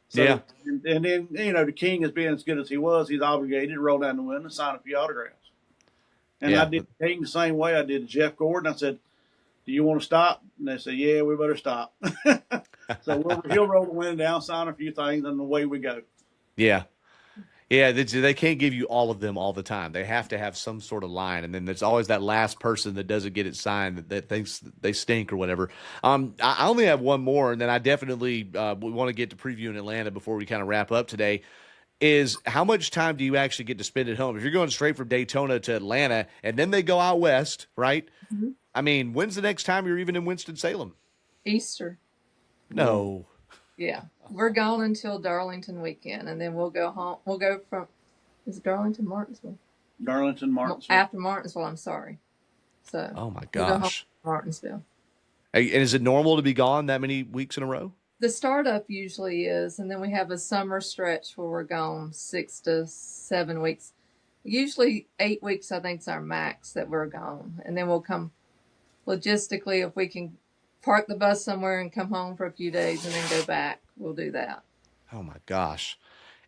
So, yeah. And then, the King, as being as good as he was, he's obligated to roll down the window and sign a few autographs. And I did the King the same way. I did Jeff Gordon. I said, "Do you want to stop?" And they said, "Yeah, we better stop." So he'll roll the window down, sign a few things, and away we go. Yeah. Yeah, they can't give you all of them all the time. They have to have some sort of line, and then there's always that last person that doesn't get it signed that thinks they stink or whatever. I only have one more, and then I definitely we want to get to previewing Atlanta before we kind of wrap up today. Is how much time do you actually get to spend at home? If you're going straight from Daytona to Atlanta, and then they go out west, right? Mm-hmm. I mean, when's the next time you're even in Winston-Salem? Easter. No. Yeah. We're gone until Darlington weekend, and then we'll go home. We'll go from, is it Darlington, Martinsville? Martinsville. After Martinsville, I'm sorry. So. Oh, my We'll go home gosh. to Martinsville. And is it normal to be gone that many weeks in a row? The startup usually is, and then we have a summer stretch where we're gone 6 to 7 weeks. Usually 8 weeks, I think, is our max that we're gone. And then we'll come logistically, if we can park the bus somewhere and come home for a few days and then go back, we'll do that. Oh, my gosh.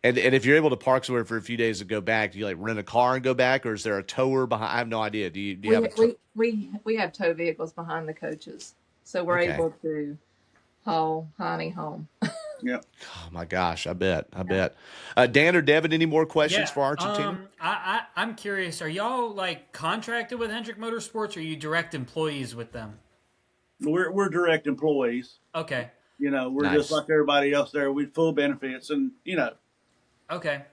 And if you're able to park somewhere for a few days and go back, do you like rent a car and go back, or is there a tower behind? I have no idea. Do you have a we have tow vehicles behind the coaches, so we're able to haul Honey home. Yeah. Oh my gosh, I bet. Dan or Devin, any more questions for Archie and Tina? I'm curious. Are y'all like contracted with Hendrick Motorsports, or are you direct employees with them? We're direct employees. Okay. We're Nice. just like everybody else there. We full benefits, and Okay.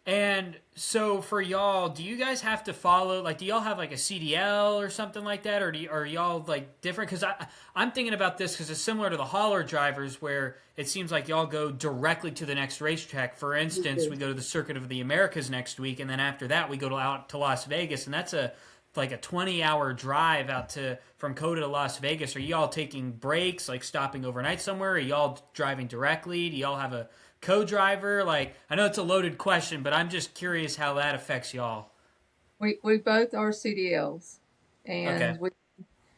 And so for y'all, do you guys have to follow, like, do y'all have like a CDL or something like that? Or are y'all like different? Because I'm thinking about this because it's similar to the hauler drivers where it seems like y'all go directly to the next racetrack. For instance, we go to the Circuit of the Americas next week, and then after that we go out to Las Vegas, and that's like a 20-hour drive out from Coda to Las Vegas. Are y'all taking breaks, like stopping overnight somewhere? Are y'all driving directly? Do y'all have a co-driver? Like, I know it's a loaded question, but I'm just curious how that affects y'all. We both are CDLs, and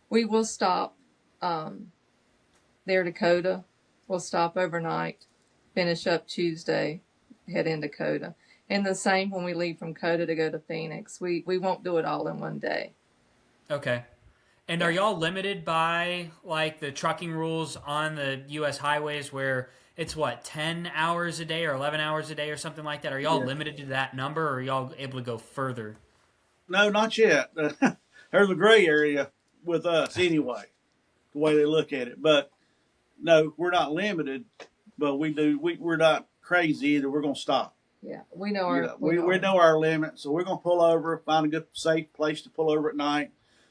we will stop there to Coda. We'll stop overnight, finish up Tuesday, head into Coda. And the same when we leave from Coda to go to Phoenix. We won't do it all in one day. Okay. And are y'all limited by like the trucking rules on the U.S. highways where it's 10 hours a day or 11 hours a day or something like that? Are y'all limited to that number, or are y'all able to go further? No, not yet. There's a gray area with us anyway, the way they look at it. But no, we're not limited, but we're not crazy either. We're going to stop. Yeah, we know our we know our limit, so we're going to pull over, find a good safe place to pull over at night,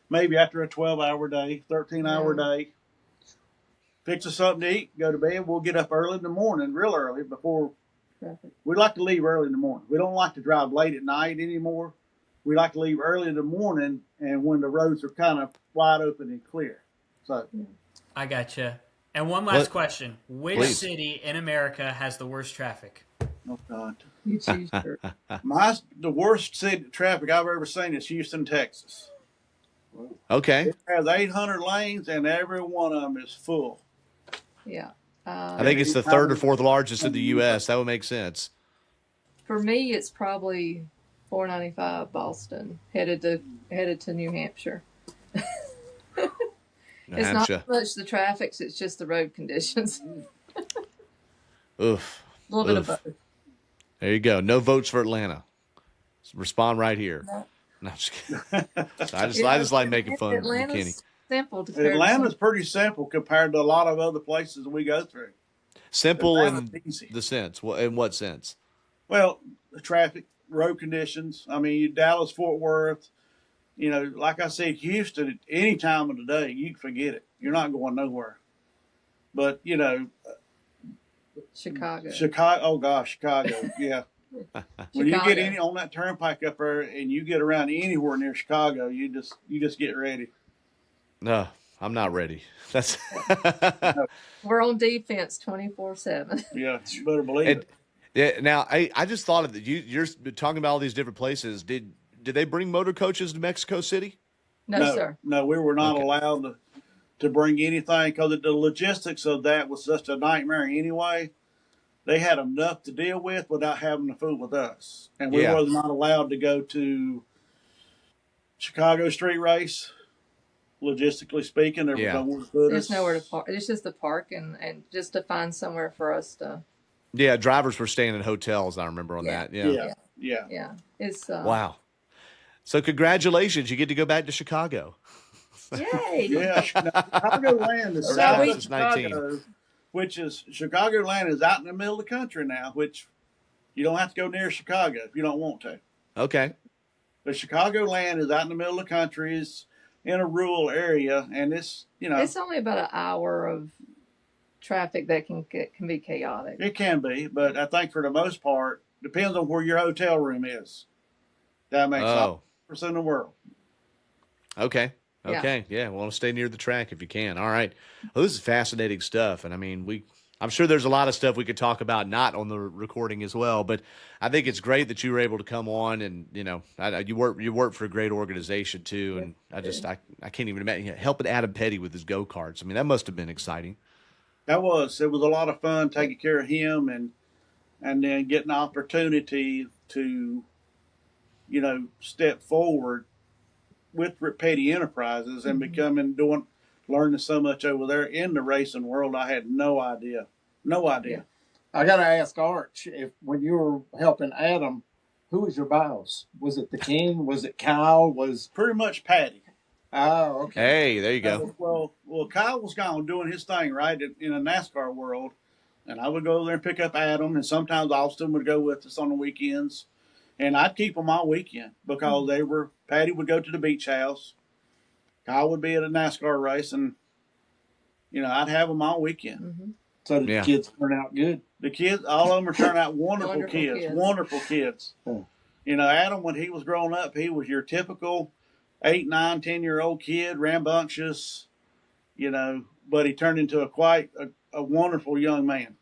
maybe after a 12-hour day, 13-hour day. Fix us something to eat, go to bed. We'll get up early in the morning, real early, before traffic. We like to leave early in the morning. We don't like to drive late at night anymore. We like to leave early in the morning, and when the roads are kind of wide open and clear. So, I gotcha. And one last question: which city in America has the worst traffic? oh God, You choose your. the worst city traffic I've ever seen is Houston, Texas. Okay. It has 800 lanes, and every one of them is full. Yeah. I think it's the third or fourth largest in the U.S. That would make sense. For me, it's probably 495 Boston, headed to New Hampshire. New It's Hampshire. not so much the traffic; it's just the road conditions. Oof. A little bit of Oof. both. There you go. No votes for Atlanta. Respond right here. No. No, I'm just kidding. I just like making fun of McKinney. Atlanta's simple to compare. Atlanta's pretty simple compared to a lot of other places we go through. Simple Atlanta's in easy. the sense. In what sense? Well, the traffic, road conditions. I mean, Dallas, Fort Worth. You know, like I said, Houston, at any time of the day, you can forget it. You're not going nowhere. But, you know, Chicago. oh gosh, Chicago, yeah. When you get on that turnpike up there and you get around anywhere near Chicago, you just get ready. No, I'm not ready. That's We're on defense 24/7. Yeah, you better believe it. Yeah. Now, I just thought of that. You're talking about all these different places. Did they bring motor coaches to Mexico City? No, sir. No, we were not Okay. allowed to bring anything because the logistics of that was just a nightmare anyway. They had enough to deal with without having to fool with us. And we Yeah. were not allowed to go to Chicago street race. Logistically speaking, there was Yeah. nowhere to put There's us. nowhere to park. It's just the park and just to find somewhere for us to. Yeah, drivers were staying in hotels. I remember on Yeah. that. Yeah. Yeah. Yeah. It's Wow. So congratulations, you get to go back to Chicago. Yay. Yeah, Chicagoland is Or south now of it's 19. Chicago, which is Chicagoland is out in the middle of the country now, which you don't have to go near Chicago if you don't want to. Okay. But Chicagoland is out in the middle of the country, is in a rural area, and it's It's only about an hour of traffic that can be chaotic. it can be, but I think for the most part, depends on where your hotel room is. That makes all the difference in the world. Okay. Yeah. Okay. Yeah. Want to stay near the track if you can. All right. Well, this is fascinating stuff. And I mean, I'm sure there's a lot of stuff we could talk about not on the recording as well, but I think it's great that you were able to come on and, you work for a great organization too. And I can't even imagine helping Adam Petty with his go-karts. I mean, that must've been exciting. It was a lot of fun taking care of him and then getting the opportunity to, step forward with Petty Enterprises and learning so much over there in the racing world. I had no idea. I got to ask Arch, if when you were helping Adam, who was your boss? Was it the King? Was it Kyle? Was Pretty much Patty. Oh, okay. Hey, there you go. Well, Kyle was gone doing his thing, right, in the NASCAR world. And I would go there and pick up Adam, and sometimes Austin would go with us on the weekends. And I'd keep them all weekend because Patty would go to the beach house. Kyle would be at a NASCAR race, and, I'd have them all weekend. Mm-hmm. So did the kids turn out good? The kids, all of them are turning out wonderful kids. Wonderful kids. Yeah. Adam, when he was growing up, he was your typical 8, 9, 10-year-old kid, rambunctious, but he turned into a wonderful young man.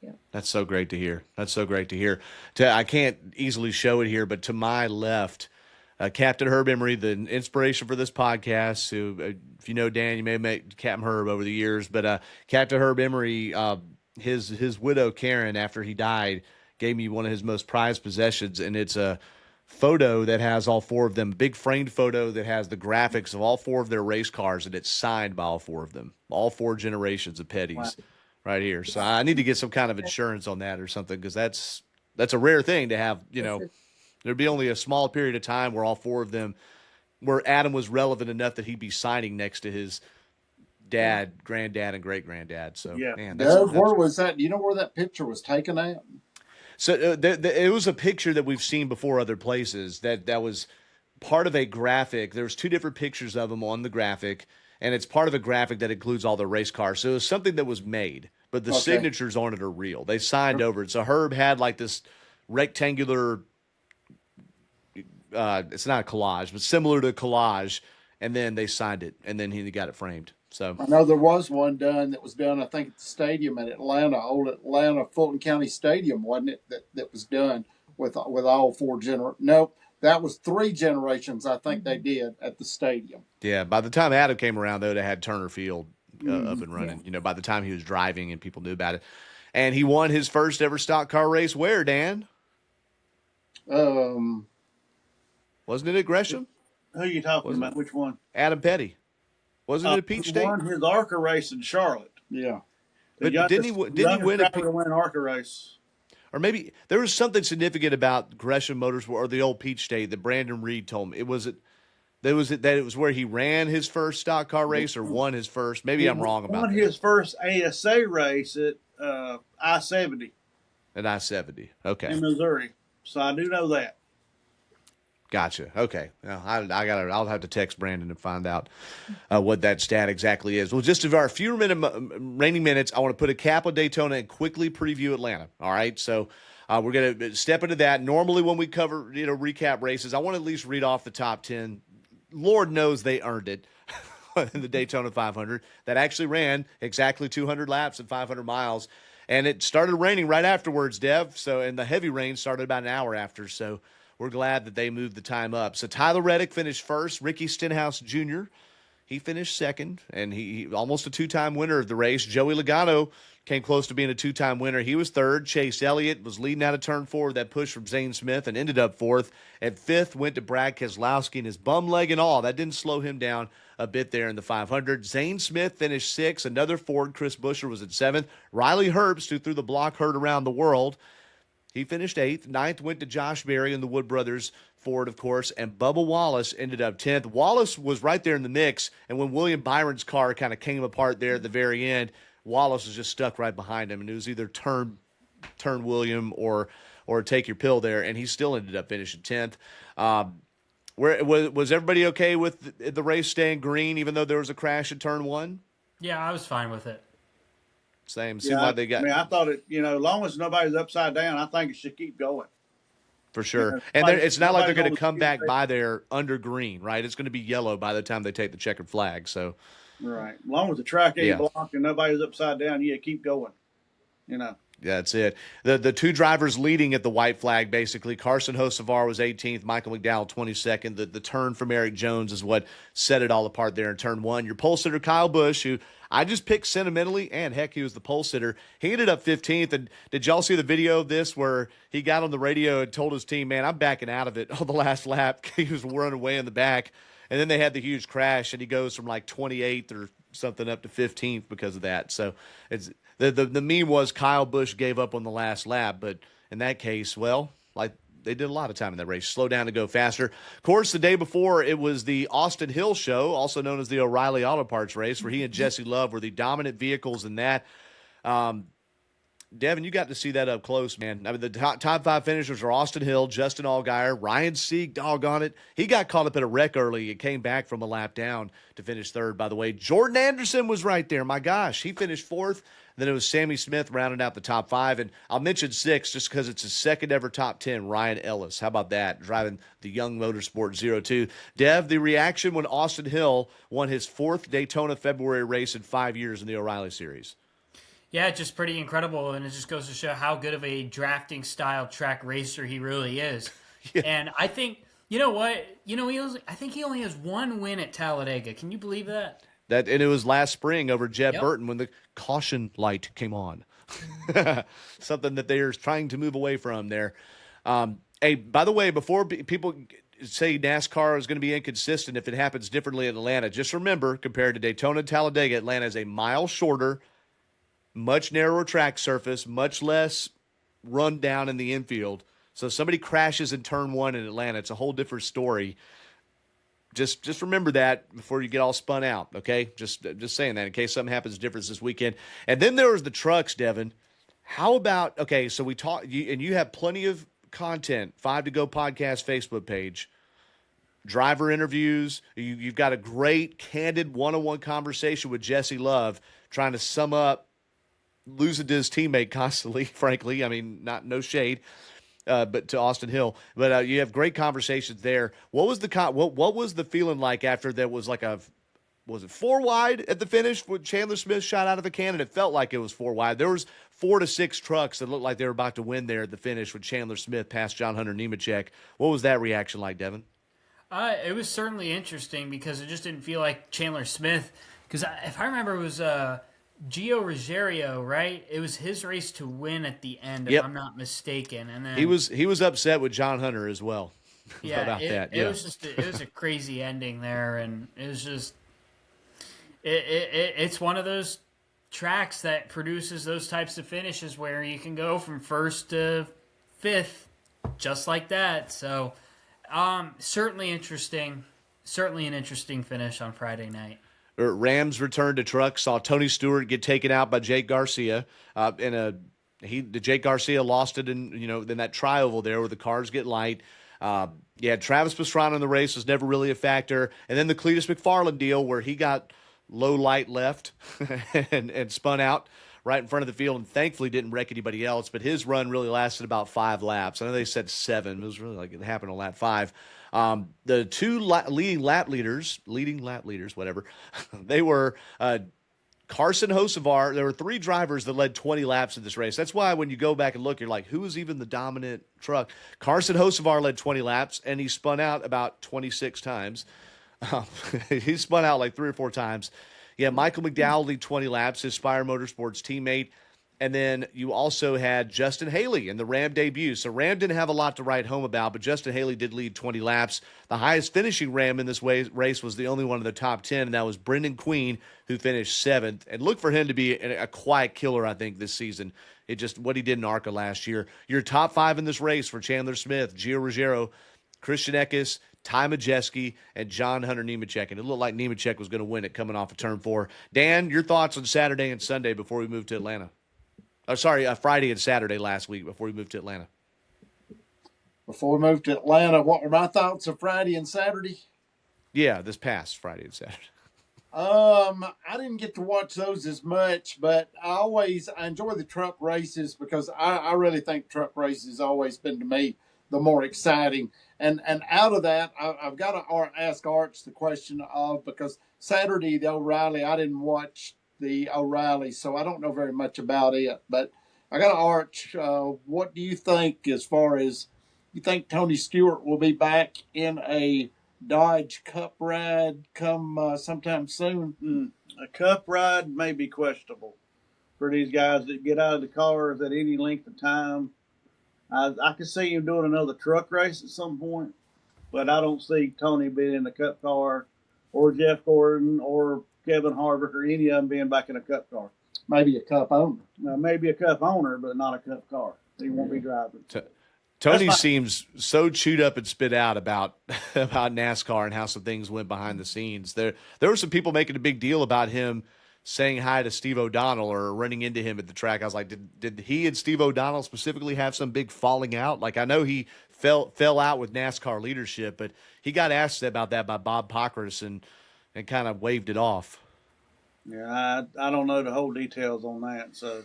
Yeah. That's so great to hear. I can't easily show it here, but to my left, Captain Herb Emery, the inspiration for this podcast, who, if you know Dan, you may have met Captain Herb over the years, but Captain Herb Emery, his widow, Karen, after he died, gave me one of his most prized possessions, and it's a photo that has all four of them, big framed photo that has the graphics of all four of their race cars, and it's signed by all four of them, all four generations of Petties. Wow. Right here. So I need to get some kind of insurance on that or something, because that's a rare thing to have, there'd be only a small period of time where all four of them, where Adam was relevant enough that he'd be signing next to his dad, granddad, and great-granddad. So, Yeah. man, Doug, where was that? Do you know where that picture was taken at? So it was a picture that we've seen before other places that was part of a graphic. There's two different pictures of them on the graphic, and it's part of a graphic that includes all the race cars. So it was something that was made, but the signatures on it are real. They signed over it. So Herb had like this rectangular, it's not a collage, but similar to a collage, and then they signed it, and then he got it framed. So I know there was one that was done, I think, at the stadium in Atlanta, old Atlanta Fulton County Stadium, wasn't it? That was done with all four that was 3 generations, I think they did at the stadium. Yeah, by the time Adam came around, though, they had Turner Field up and running. You know, by the time he was driving and people knew about it. And he won his first ever stock car race where, Dan? Um, Wasn't it at Gresham? Who are you talking about? Which one? Adam Petty. Wasn't it at Peach He State? won his ARCA race in Charlotte. yeah. But didn't he win a win an ARCA race? Or maybe there was something significant about Gresham Motorsport or the old Peach State that Brandon Reed told me. It was where he ran his first stock car race or won his first. Maybe I'm wrong about that. Won his first ASA race at I-70 At I-70. Okay. in Missouri. So I do know that. Gotcha. Okay. Now, I'll have to text Brandon and find out what that stat exactly is. Well, just of our few remaining minutes, I want to put a cap on Daytona and quickly preview Atlanta. All right. So we're going to step into that. Normally when we cover, recap races, I want to at least read off the top 10. Lord knows they earned it in the Daytona 500. That actually ran exactly 200 laps and 500 miles. And it started raining right afterwards, Dev. So, and the heavy rain started about an hour after. So, we're glad that they moved the time up. So Tyler Reddick finished first. Ricky Stenhouse Jr., he finished second, and he almost a 2-time winner of the race. Joey Logano came close to being a 2-time winner. He was third. Chase Elliott was leading out of turn 4 with that push from Zane Smith and ended up fourth. At fifth went to Brad Keselowski, and his bum leg and all. That didn't slow him down a bit there in the 500. Zane Smith finished sixth. Another Ford, Chris Buescher, was at seventh. Riley Herbst, who threw the block herd around the world, he finished eighth. Ninth went to Josh Berry and the Wood Brothers Ford, of course, and Bubba Wallace ended up 10th. Wallace was right there in the mix, and when William Byron's car kind of came apart there at the very end, Wallace was just stuck right behind him, and it was either turn William or take your pill there, and he still ended up finishing 10th. Where was everybody okay with the race staying green, even though there was a crash at turn 1? Yeah, I was fine with it. Same. Seemed like they got. I mean, I thought it. As long as nobody's upside down, I think it should keep going. For sure. And it's not like they're going to come back by there under green, right? It's going to be yellow by the time they take the checkered flag. So, right. As long as the track ain't blocked and nobody's upside down, keep going. That's it. The two drivers leading at the white flag, basically, Carson Hocevar was 18th, Michael McDowell 22nd. The turn from Eric Jones is what set it all apart there in turn 1. Your pole sitter, Kyle Busch, who I just picked sentimentally, and heck, he was the pole sitter. He ended up 15th, and did y'all see the video of this where he got on the radio and told his team, man, I'm backing out of it on the last lap. He was running away in the back, and then they had the huge crash, and he goes from like 28th or something up to 15th because of that. So it's the meme was Kyle Busch gave up on the last lap, but in that case, well, like they did a lot of time in that race. Slow down to go faster. Of course, the day before, it was the Austin Hill Show, also known as the O'Reilly Auto Parts race, where he and Jesse Love were the dominant vehicles in that. Devin, you got to see that up close, man. I mean, the top 5 finishers are Austin Hill, Justin Allgaier, Ryan Sieg, doggone it. He got caught up in a wreck early and came back from a lap down to finish third, by the way. Jordan Anderson was right there. My gosh, he finished fourth. Then it was Sammy Smith rounding out the top 5. And I'll mention 6 just because it's his second ever top 10, Ryan Ellis. How about that? Driving the Young Motorsport 02. Dev, the reaction when Austin Hill won his 4th Daytona February race in 5 years in the O'Reilly Series. Yeah, it's just pretty incredible, and it just goes to show how good of a drafting style track racer he really is. Yeah. And I think, you know what? I think he only has 1 win at Talladega. Can you believe that? And it was last spring over Jeb Burton when the caution light came on. Something that they're trying to move away from there. Hey, by the way, before people say NASCAR is going to be inconsistent if it happens differently in Atlanta, just remember, compared to Daytona and Talladega, Atlanta is a mile shorter, much narrower track surface, much less run down in the infield. So if somebody crashes in turn 1 in Atlanta, it's a whole different story. Just remember that before you get all spun out, okay? Just saying that in case something happens different this weekend. And then there was the trucks, Devin. How about, okay, so we talk, and you have plenty of content, 5 to Go podcast Facebook page, driver interviews. You've got a great, candid one-on-one conversation with Jesse Love trying to sum up losing to his teammate constantly, frankly. I mean, no shade. But to Austin Hill, but you have great conversations there. What was the what was the feeling like after there was like was it 4 wide at the finish when Chandler Smith shot out of the can, and it felt like it was 4 wide. There was 4 to 6 trucks that looked like they were about to win there at the finish when Chandler Smith passed John Hunter Nemechek. What was that reaction like, Devin? It was certainly interesting because it just didn't feel like Chandler Smith. Because if I remember, it was Gio Ruggiero, right? It was his race to win at the end, if I'm not mistaken. And then he was upset with John Hunter as well. Yeah, about that. Yeah. It was a crazy ending there, and it was just it's one of those tracks that produces those types of finishes where you can go from first to fifth just like that. So certainly interesting. Certainly an interesting finish on Friday night. Rams returned to truck, saw Tony Stewart get taken out by Jake Garcia. Jake Garcia lost it in that tri-oval there where the cars get light. Travis Pastrana in the race was never really a factor. And then the Cletus McFarland deal where he got low light left and spun out right in front of the field and thankfully didn't wreck anybody else. But his run really lasted about 5 laps. I know they said 7. It was really like it happened on lap 5. The two leading lap leaders, whatever, they were Carson Hocevar. There were 3 drivers that led 20 laps in this race. That's why when you go back and look, you're like, who is even the dominant truck? Carson Hocevar led 20 laps, and he spun out about 26 times. He spun out like 3 or 4 times. Yeah, Michael McDowell led 20 laps, his Spire Motorsports teammate. And then you also had Justin Haley in the Ram debut. So Ram didn't have a lot to write home about, but Justin Haley did lead 20 laps. The highest finishing Ram in this race was the only one in the top 10, and that was Brendan Queen, who finished 7th. And look for him to be a quiet killer, I think, this season. It just what he did in ARCA last year. Your top 5 in this race for Chandler Smith, Gio Ruggiero, Christian Eckes, Ty Majeski, and John Hunter Nemechek. And it looked like Nemechek was going to win it coming off of turn 4. Dan, your thoughts on Saturday and Sunday before we move to Atlanta? Friday and Saturday last week before we moved to Atlanta. Before we moved to Atlanta, what were my thoughts of Friday and Saturday? Yeah, this past Friday and Saturday. I didn't get to watch those as much, but I enjoy the truck races because I really think truck races has always been to me the more exciting. And out of that, I've got to ask Arch the question of, because Saturday, the O'Reilly, I didn't watch the O'Reilly, so I don't know very much about it. But I got to Arch, what do you think as far as, you think Tony Stewart will be back in a Dodge Cup ride come sometime soon? A Cup ride may be questionable for these guys that get out of the cars at any length of time. I could see him doing another truck race at some point, but I don't see Tony being in the Cup car, or Jeff Gordon, or Kevin Harvick, or any of them being back in a Cup car. Maybe a Cup owner. Maybe a Cup owner, but not a Cup car. He won't be driving. Tony seems so chewed up and spit out about NASCAR and how some things went behind the scenes. There were some people making a big deal about him saying hi to Steve O'Donnell or running into him at the track. I was like, did he and Steve O'Donnell specifically have some big falling out? Like, I know he fell out with NASCAR leadership, but he got asked about that by Bob Pockrass and kind of waved it off. Yeah, I don't know the whole details on that. So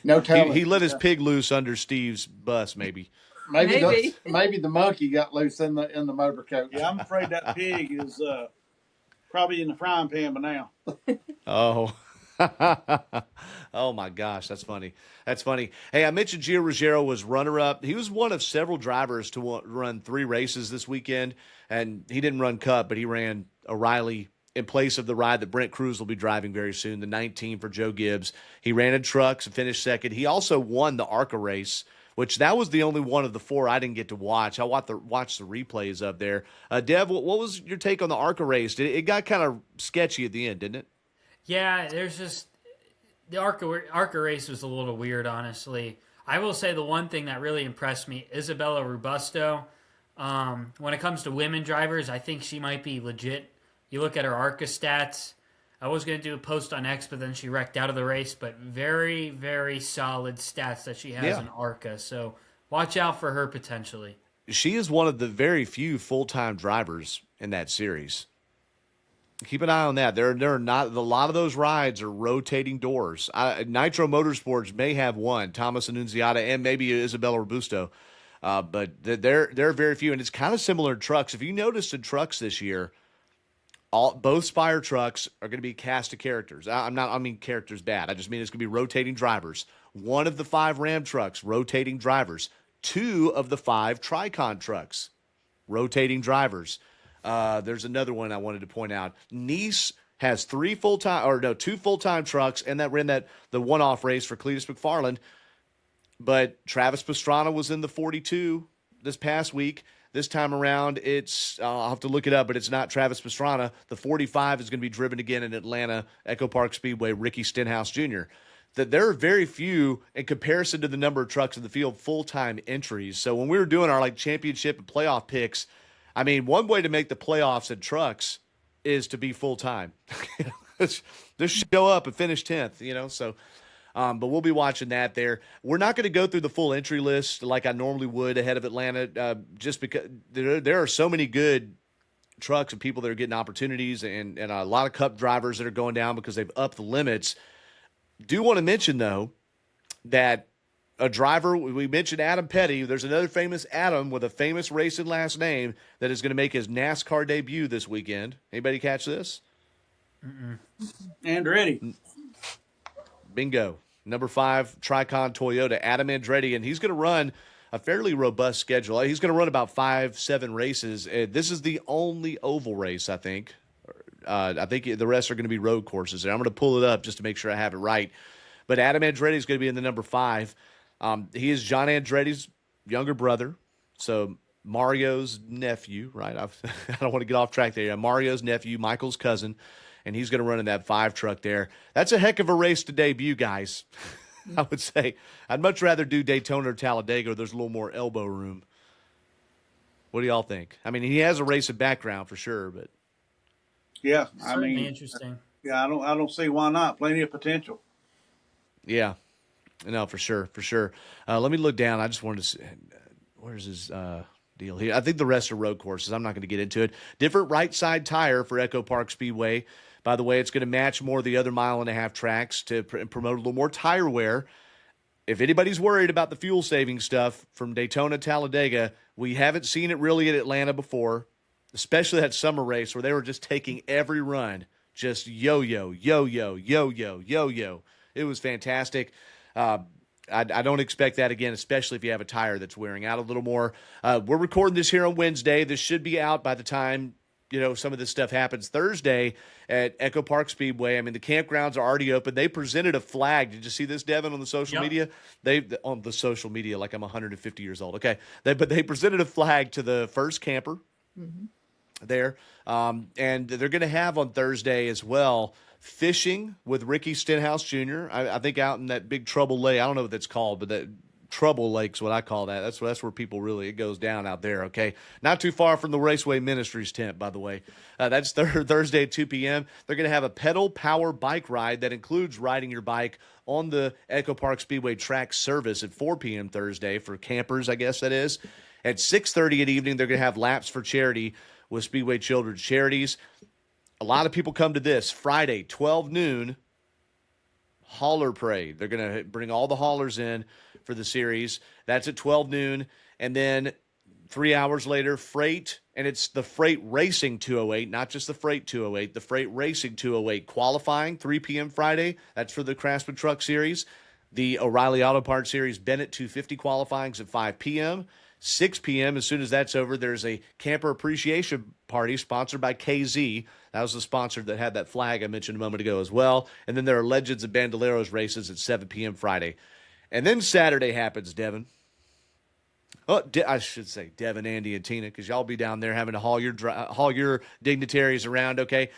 no telling. He let his pig loose under Steve's bus, maybe. Maybe the monkey got loose in the motor coach. Yeah, I'm afraid that pig is probably in the frying pan by now. Oh. Oh my gosh, that's funny. That's funny. Hey, I mentioned Gio Ruggiero was runner-up. He was one of several drivers to run 3 races this weekend, and he didn't run Cup, but he ran O'Reilly in place of the ride that Brent Cruz will be driving very soon, the 19 for Joe Gibbs. He ran in trucks and finished second. He also won the ARCA race, which that was the only one of the 4 I didn't get to watch. I watched the replays up there. Dev, what was your take on the ARCA race? It got kind of sketchy at the end, didn't it? Yeah, there's just the ARCA race was a little weird, honestly. I will say the one thing that really impressed me, Isabella Robusto. When it comes to women drivers, I think she might be legit. You look at her ARCA stats. I was going to do a post on X, but then she wrecked out of the race. But very, very solid stats that she has in ARCA. So watch out for her potentially. She is one of the very few full-time drivers in that series. Keep an eye on that. There are not a lot of those rides are rotating doors. Nitro Motorsports may have one, Thomas Annunziata, and maybe Isabella Robusto, but they're very few, and it's kind of similar to trucks. If you noticed in trucks this year, Both Spire trucks are going to be cast of characters. I mean characters bad. I just mean it's going to be rotating drivers. One of the 5 Ram trucks, rotating drivers. 2 of the 5 Tricon trucks, rotating drivers. There's another one I wanted to point out. Nice has 2 full-time trucks, and that ran the one-off race for Cletus McFarland. But Travis Pastrana was in the 42 this past week. This time around, I'll have to look it up, but it's not Travis Pastrana. The 45 is going to be driven again in Atlanta, Echo Park Speedway, Ricky Stenhouse Jr. That there are very few, in comparison to the number of trucks in the field, full-time entries. So when we were doing our championship and playoff picks, I mean, one way to make the playoffs in trucks is to be full-time. Just show up and finish 10th, so... but we'll be watching that there. We're not going to go through the full entry list like I normally would ahead of Atlanta, just because there are so many good trucks and people that are getting opportunities and a lot of Cup drivers that are going down because they've upped the limits. Do want to mention, though, that a driver, we mentioned Adam Petty. There's another famous Adam with a famous racing last name that is going to make his NASCAR debut this weekend. Anybody catch this? Andretti. Bingo. Number 5, Tricon Toyota, Adam Andretti, and he's going to run a fairly robust schedule. He's going to run about 5-7 races. This is the only oval race, I think. I think the rest are going to be road courses. And I'm going to pull it up just to make sure I have it right. But Adam Andretti is going to be in the number 5. He is John Andretti's younger brother, so Mario's nephew, right? I don't want to get off track there. Mario's nephew, Michael's cousin. And he's going to run in that 5 truck there. That's a heck of a race to debut, guys. I would say I'd much rather do Daytona or Talladega where there's a little more elbow room. What do y'all think? I mean, he has a racing background for sure, but yeah, certainly interesting. Yeah, I don't see why not. Plenty of potential. Yeah, no, for sure. Let me look down. I just wanted to see where's his deal here. I think the rest are road courses. I'm not going to get into it. Different right side tire for Echo Park Speedway. By the way, it's going to match more of the other 1.5-mile tracks to promote a little more tire wear. If anybody's worried about the fuel saving stuff from Daytona, Talladega, we haven't seen it really at Atlanta before, especially that summer race where they were just taking every run, just yo-yo, yo-yo, yo-yo, yo-yo. It was fantastic. I don't expect that again, especially if you have a tire that's wearing out a little more. We're recording this here on Wednesday. This should be out by the time some of this stuff happens Thursday at Echo Park Speedway. I mean, the campgrounds are already open. They presented a flag. Did you see this, Devin, on the social media? On the social media, like I'm 150 years old. Okay. But they presented a flag to the first camper there. And they're going to have on Thursday as well fishing with Ricky Stenhouse Jr. I think out in that Big Trouble Lake. I don't know what that's called, but that Trouble Lake's what I call that. That's where people really, it goes down out there, okay? Not too far from the Raceway Ministries tent, by the way. That's Thursday at 2 p.m. They're going to have a pedal power bike ride that includes riding your bike on the Echo Park Speedway track service at 4 p.m. Thursday for campers, I guess that is. At 6:30 at evening, they're going to have laps for charity with Speedway Children's Charities. A lot of people come to this Friday, 12 noon, hauler parade. They're going to bring all the haulers in for the series. That's at 12 noon. And then 3 hours later, freight, and it's the Freight Racing 208, not just the Freight 208, the Freight Racing 208 qualifying, 3 p.m. Friday. That's for the Craftsman Truck Series. The O'Reilly Auto Parts Series Bennett 250 qualifying at 5 p.m. 6 p.m. As soon as that's over, there's a camper appreciation party sponsored by KZ. That was the sponsor that had that flag I mentioned a moment ago as well. And then there are Legends and Bandoleros races at 7 p.m. Friday. And then Saturday happens, Devin. Oh, I should say Devin, Andy, and Tina, because y'all be down there having to haul your dignitaries around, okay?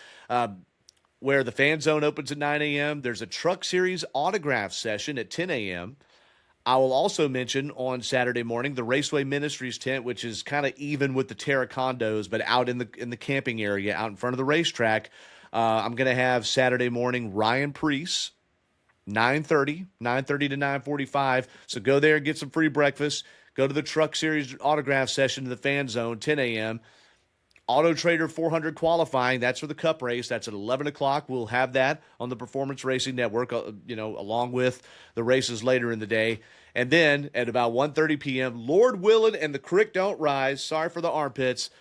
Where the fan zone opens at 9 a.m. There's a Truck Series autograph session at 10 a.m. I will also mention on Saturday morning the Raceway Ministries tent, which is kind of even with the Terra Condos, but out in the camping area, out in front of the racetrack. I'm going to have Saturday morning Ryan Preece, 9:30 to 9:45. So go there, get some free breakfast. Go to the Truck Series autograph session to the fan zone, 10 a.m. Auto Trader 400 qualifying, that's for the Cup race. That's at 11 o'clock. We'll have that on the Performance Racing Network, along with the races later in the day. And then at about 1:30 p.m., Lord willing and the creek don't rise, sorry for the armpits,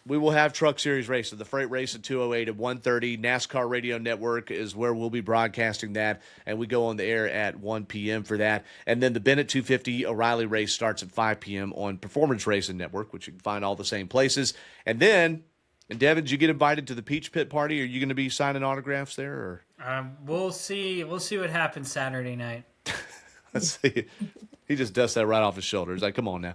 we will have Truck Series races. The freight race at 2:08 at 1:30. NASCAR Radio Network is where we'll be broadcasting that, and we go on the air at 1 p.m. for that. And then the Bennett 250 O'Reilly race starts at 5 p.m. on Performance Racing Network, which you can find all the same places. And then, Devin, did you get invited to the Peach Pit party? Are you going to be signing autographs there? Or? We'll see. We'll see what happens Saturday night. Let's see. He just dusts that right off his shoulders. Like, come on now.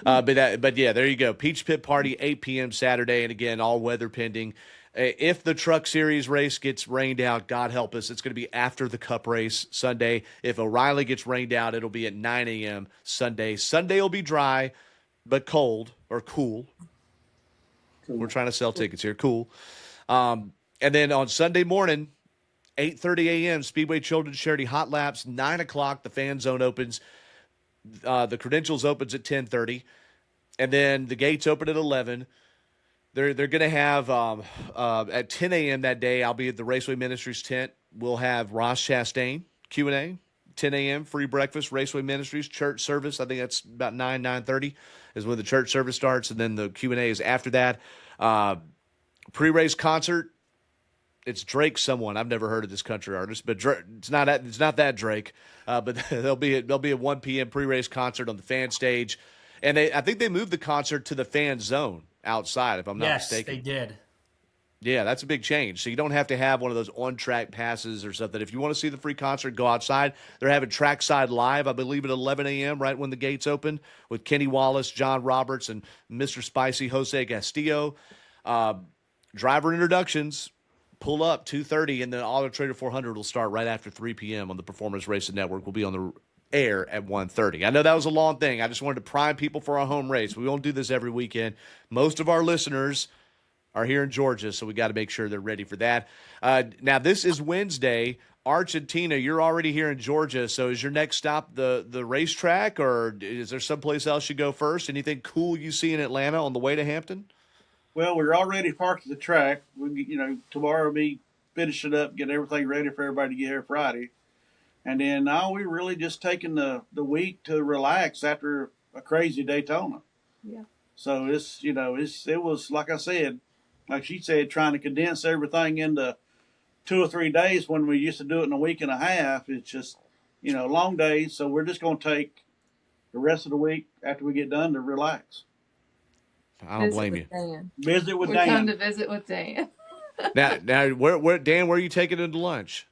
But yeah, there you go. Peach Pit Party, 8 p.m. Saturday. And again, all weather pending. If the Truck Series race gets rained out, God help us, it's going to be after the Cup race Sunday. If O'Reilly gets rained out, it'll be at 9 a.m. Sunday. Sunday will be dry, but cold or cool. We're trying to sell tickets here. Cool. And then on Sunday morning, 8:30 a.m., Speedway Children's Charity Hot Laps, 9 o'clock, the fan zone opens. The credentials opens at 10:30, and then the gates open at 11. They're going to have at 10 a.m. that day. I'll be at the Raceway Ministries tent. We'll have Ross Chastain Q&A. 10 a.m. free breakfast. Raceway Ministries church service. I think that's about 9:30 is when the church service starts, and then the Q&A is after that. Pre-race concert. It's Drake someone. I've never heard of this country artist, but it's not that Drake. But there'll be a 1 p.m. pre-race concert on the fan stage, and I think they moved the concert to the fan zone outside, if I'm not mistaken. Yes, they did. Yeah, that's a big change. So you don't have to have one of those on-track passes or something. If you want to see the free concert, go outside. They're having Trackside Live, I believe, at 11 a.m., right when the gates open, with Kenny Wallace, John Roberts, and Mr. Spicy, Jose Castillo. Driver introductions. Pull up 2:30, and then Auto Trader 400 will start right after 3 p.m. on the Performance Racing Network. We'll be on the air at 1:30. I know that was a long thing. I just wanted to prime people for our home race. We won't do this every weekend. Most of our listeners are here in Georgia, so we got to make sure they're ready for that. Now, this is Wednesday. Archie and Tina, you're already here in Georgia, so is your next stop the racetrack, or is there someplace else you go first? Anything cool you see in Atlanta on the way to Hampton? Well, we're already parked at the track. Tomorrow we'll be finishing up, getting everything ready for everybody to get here Friday. And then now we're really just taking the week to relax after a crazy Daytona. Yeah. So it was, like I said, like she said, trying to condense everything into 2 or 3 days when we used to do it in a week and a half. It's just, long days. So we're just going to take the rest of the week after we get done to relax. I don't blame you. Visit with We're Dan. come to visit with Dan. Now, where Dan? Where are you taking him to lunch?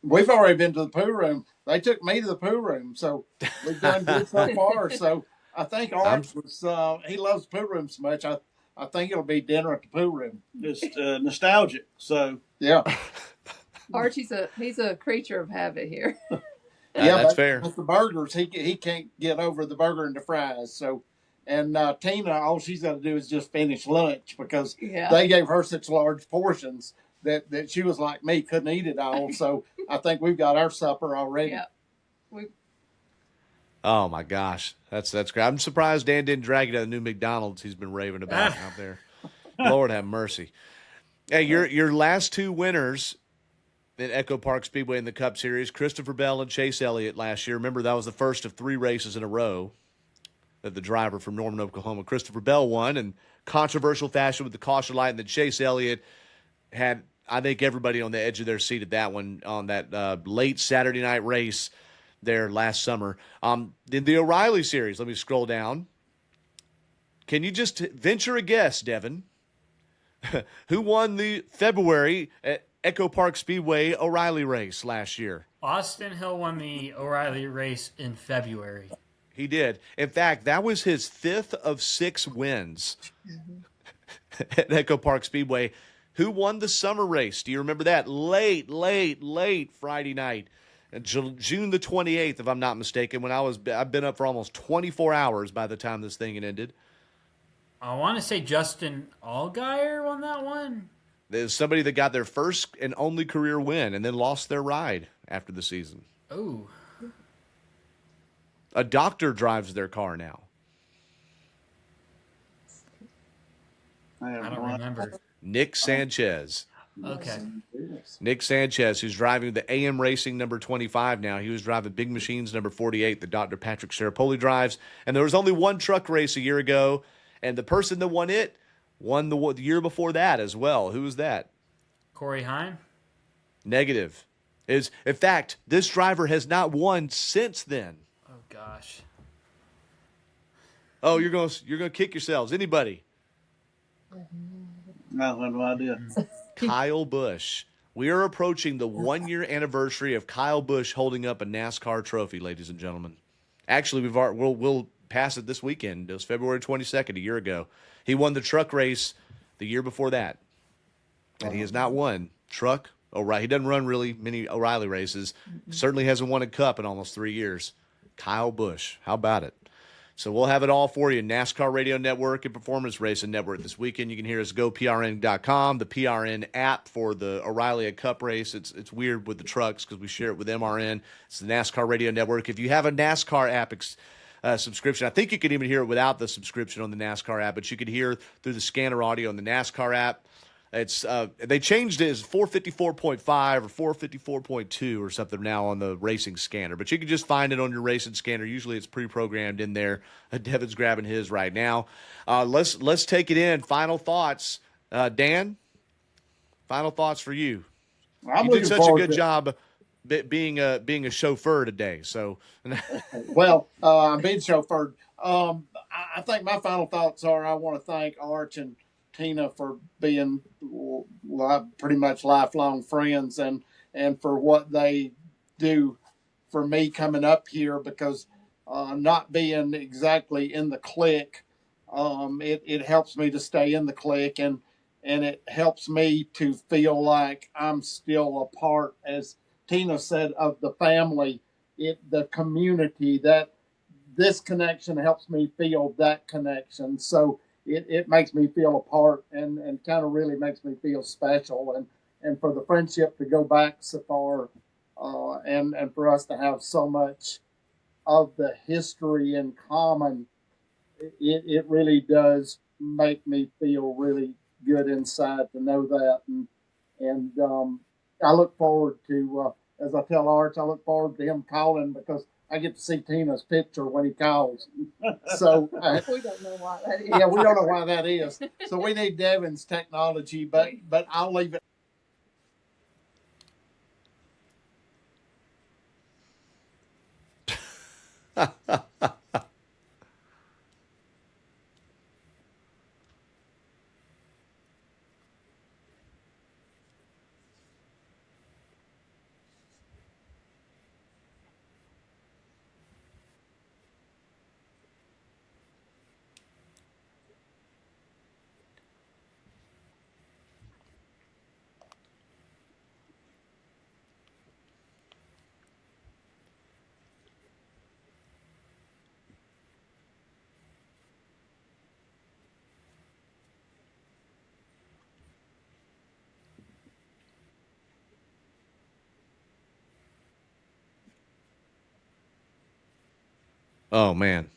We've already been to the pool room. They took me to the pool room, so we've done good so far. So I think Art was he loves the pool room so much. I think it'll be dinner at the pool room. Just nostalgic. So Yeah, Archie's he's a creature of habit here. yeah, that's fair. But the burgers, he can't get over the burger and the fries. So, and Tina, all she's got to do is just finish lunch because they gave her such large portions that she was like me, couldn't eat it all. So I think we've got our supper already. Yeah. Oh my gosh, that's great. I'm surprised Dan didn't drag you to the new McDonald's he's been raving about out there. Lord have mercy. Hey, your last two winners in Echo Park Speedway in the Cup Series, Christopher Bell and Chase Elliott last year. Remember, that was the first of 3 races in a row that the driver from Norman, Oklahoma, Christopher Bell, won in controversial fashion with the caution light, and then Chase Elliott had, I think, everybody on the edge of their seat at that one on that late Saturday night race there last summer. In the O'Reilly Series, let me scroll down. Can you just venture a guess, Devin? Who won the February at Echo Park Speedway O'Reilly race last year? Austin Hill won the O'Reilly race in February. He did. In fact, that was his 5th of 6 wins at Echo Park Speedway. Who won the summer race? Do you remember that? Late Friday night, June the 28th, if I'm not mistaken. I've been up for almost 24 hours by the time this thing had ended. I want to say Justin Allgaier won that one. There's somebody that got their first and only career win and then lost their ride after the season. Oh. A doctor drives their car now. I don't remember. Nick Sanchez. Okay. Nick Sanchez, who's driving the AM Racing number 25 now. He was driving Big Machines number 48 that Dr. Patrick Sarapoli drives. And there was only one truck race a year ago, and the person that won it Won the year before that as well. Who was that? Corey Heim. Negative. In fact, this driver has not won since then. Oh gosh. Oh, you're gonna kick yourselves. Anybody? No, I have no idea. Kyle Busch. We are approaching the 1-year anniversary of Kyle Busch holding up a NASCAR trophy, ladies and gentlemen. Actually, we'll pass it this weekend. It was February 22nd, a year ago. He won the truck race the year before that, and he has not won truck. He doesn't run really many O'Reilly races. Certainly hasn't won a Cup in almost 3 years. Kyle Busch. How about it? So we'll have it all for you. NASCAR Radio Network and Performance Racing Network this weekend. You can hear us GoPRN.com, the PRN app for the O'Reilly Cup race. It's weird with the trucks because we share it with MRN. It's the NASCAR Radio Network. If you have a NASCAR app subscription, I think you can even hear it without the subscription on the NASCAR app, but you could hear through the scanner audio on the NASCAR app. It's they changed it as 454.5 or 454.2 or something now on the racing scanner, but you can just find it on your racing scanner. Usually it's pre-programmed in there. Devin's grabbing his right now. Let's take it in. Final thoughts, Dan. Final thoughts for you. You did such a good job being a chauffeur today. So, Well, I'm being chauffeured. I think my final thoughts are I want to thank Arch and Tina for being pretty much lifelong friends and for what they do for me coming up here, because not being exactly in the clique, it helps me to stay in the clique, and it helps me to feel like I'm still a part, as Tina said, of the family, the community. That this connection helps me feel that connection. So it makes me feel a part and kind of really makes me feel special. And for the friendship to go back so far, and for us to have so much of the history in common, it really does make me feel really good inside to know that. And I look forward to, as I tell Arch, I look forward to him calling, because I get to see Tina's picture when he calls. So We don't know why that is. yeah, we don't know why that is. So we need Devin's technology, but I'll leave it. oh man.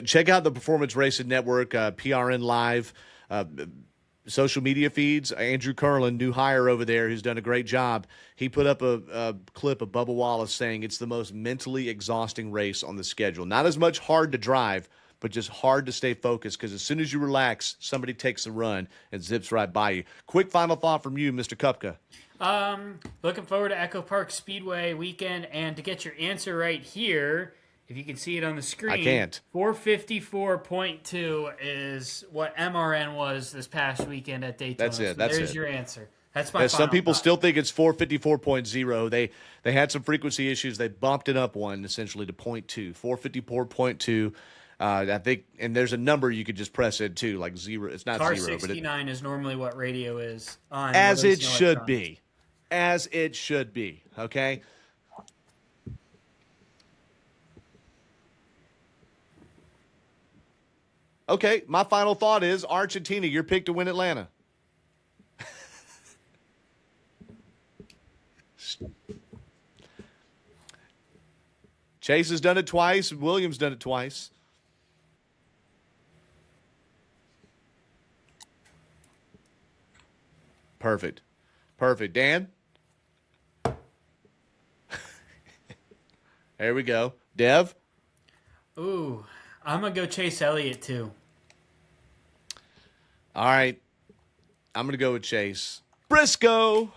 Check out the Performance Racing Network, PRN Live, social media feeds. Andrew Curlin, new hire over there, who's done a great job. He put up a clip of Bubba Wallace saying it's the most mentally exhausting race on the schedule. Not as much hard to drive, but just hard to stay focused, because as soon as you relax, somebody takes a run and zips right by you. Quick final thought from you, Mr. Kupka. Looking forward to Echo Park Speedway weekend, and to get your answer right here, if you can see it on the screen, I can't. 454.2 is what MRN was this past weekend at Daytona. That's it. So there's it. your answer. That's my. Some people thought. still think it's 454.0. They had some frequency issues. They bumped it up one essentially to 0.2, 454.2. I think, and there's a number you could just press in too, like zero. It's not Car zero, 69 is normally what radio is on. as it Racing should Electronics. be, as it should be. Okay. Okay, my final thought is Arch and Tina, your pick to win Atlanta. Chase has done it twice. Williams done it twice. Perfect. Perfect. Dan? There we go. Dev? Ooh, I'm going to go Chase Elliott, too. All right. I'm going to go with Chase. Briscoe.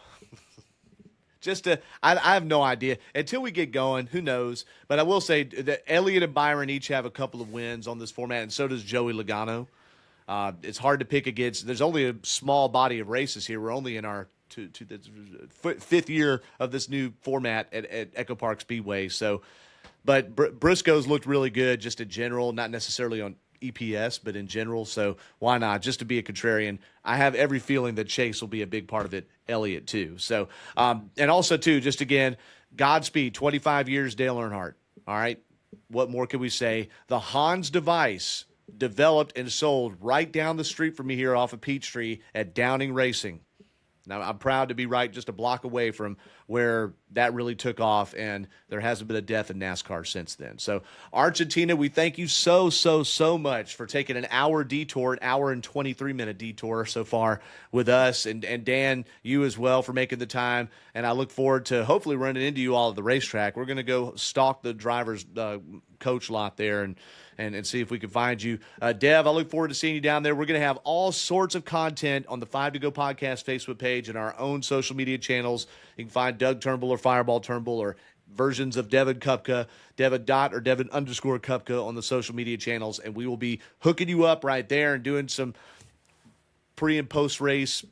I have no idea. Until we get going, who knows? But I will say that Elliott and Byron each have a couple of wins on this format, and so does Joey Logano. It's hard to pick against. There's only a small body of races here. We're only in our fifth year of this new format at Echo Park Speedway. So, but Briscoe's looked really good just in general, not necessarily on EPS, but in general. So why not? Just to be a contrarian, I have every feeling that Chase will be a big part of it. Elliott too. So, and also too, just again, Godspeed, 25 years, Dale Earnhardt. All right. What more can we say? The Hans device developed and sold right down the street from me here off of Peachtree at Downing Racing. Now, I'm proud to be right just a block away from where that really took off, and there hasn't been a death in NASCAR since then. So, Archie and Tina, we thank you so much for taking an hour detour, an hour and 23-minute detour so far with us, and Dan, you as well for making the time, and I look forward to hopefully running into you all at the racetrack. We're going to go stalk the driver's coach lot there and see if we can find you. Dev, I look forward to seeing you down there. We're going to have all sorts of content on the 5 to Go podcast Facebook page and our own social media channels. You can find Doug Turnbull or Fireball Turnbull or versions of Devin Kupka, Devin Dot or Devin _ Kupka on the social media channels, and we will be hooking you up right there and doing some pre- and post-race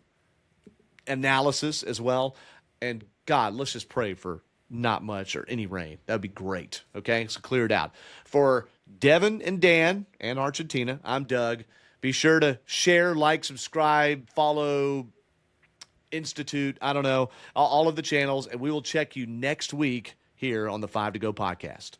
analysis as well. And, God, let's just pray for not much or any rain. That would be great. Okay, so clear it out. For Devin and Dan and Argentina, I'm Doug. Be sure to share, like, subscribe, follow, institute, I don't know, all of the channels, and we will check you next week here on the 5 to Go podcast.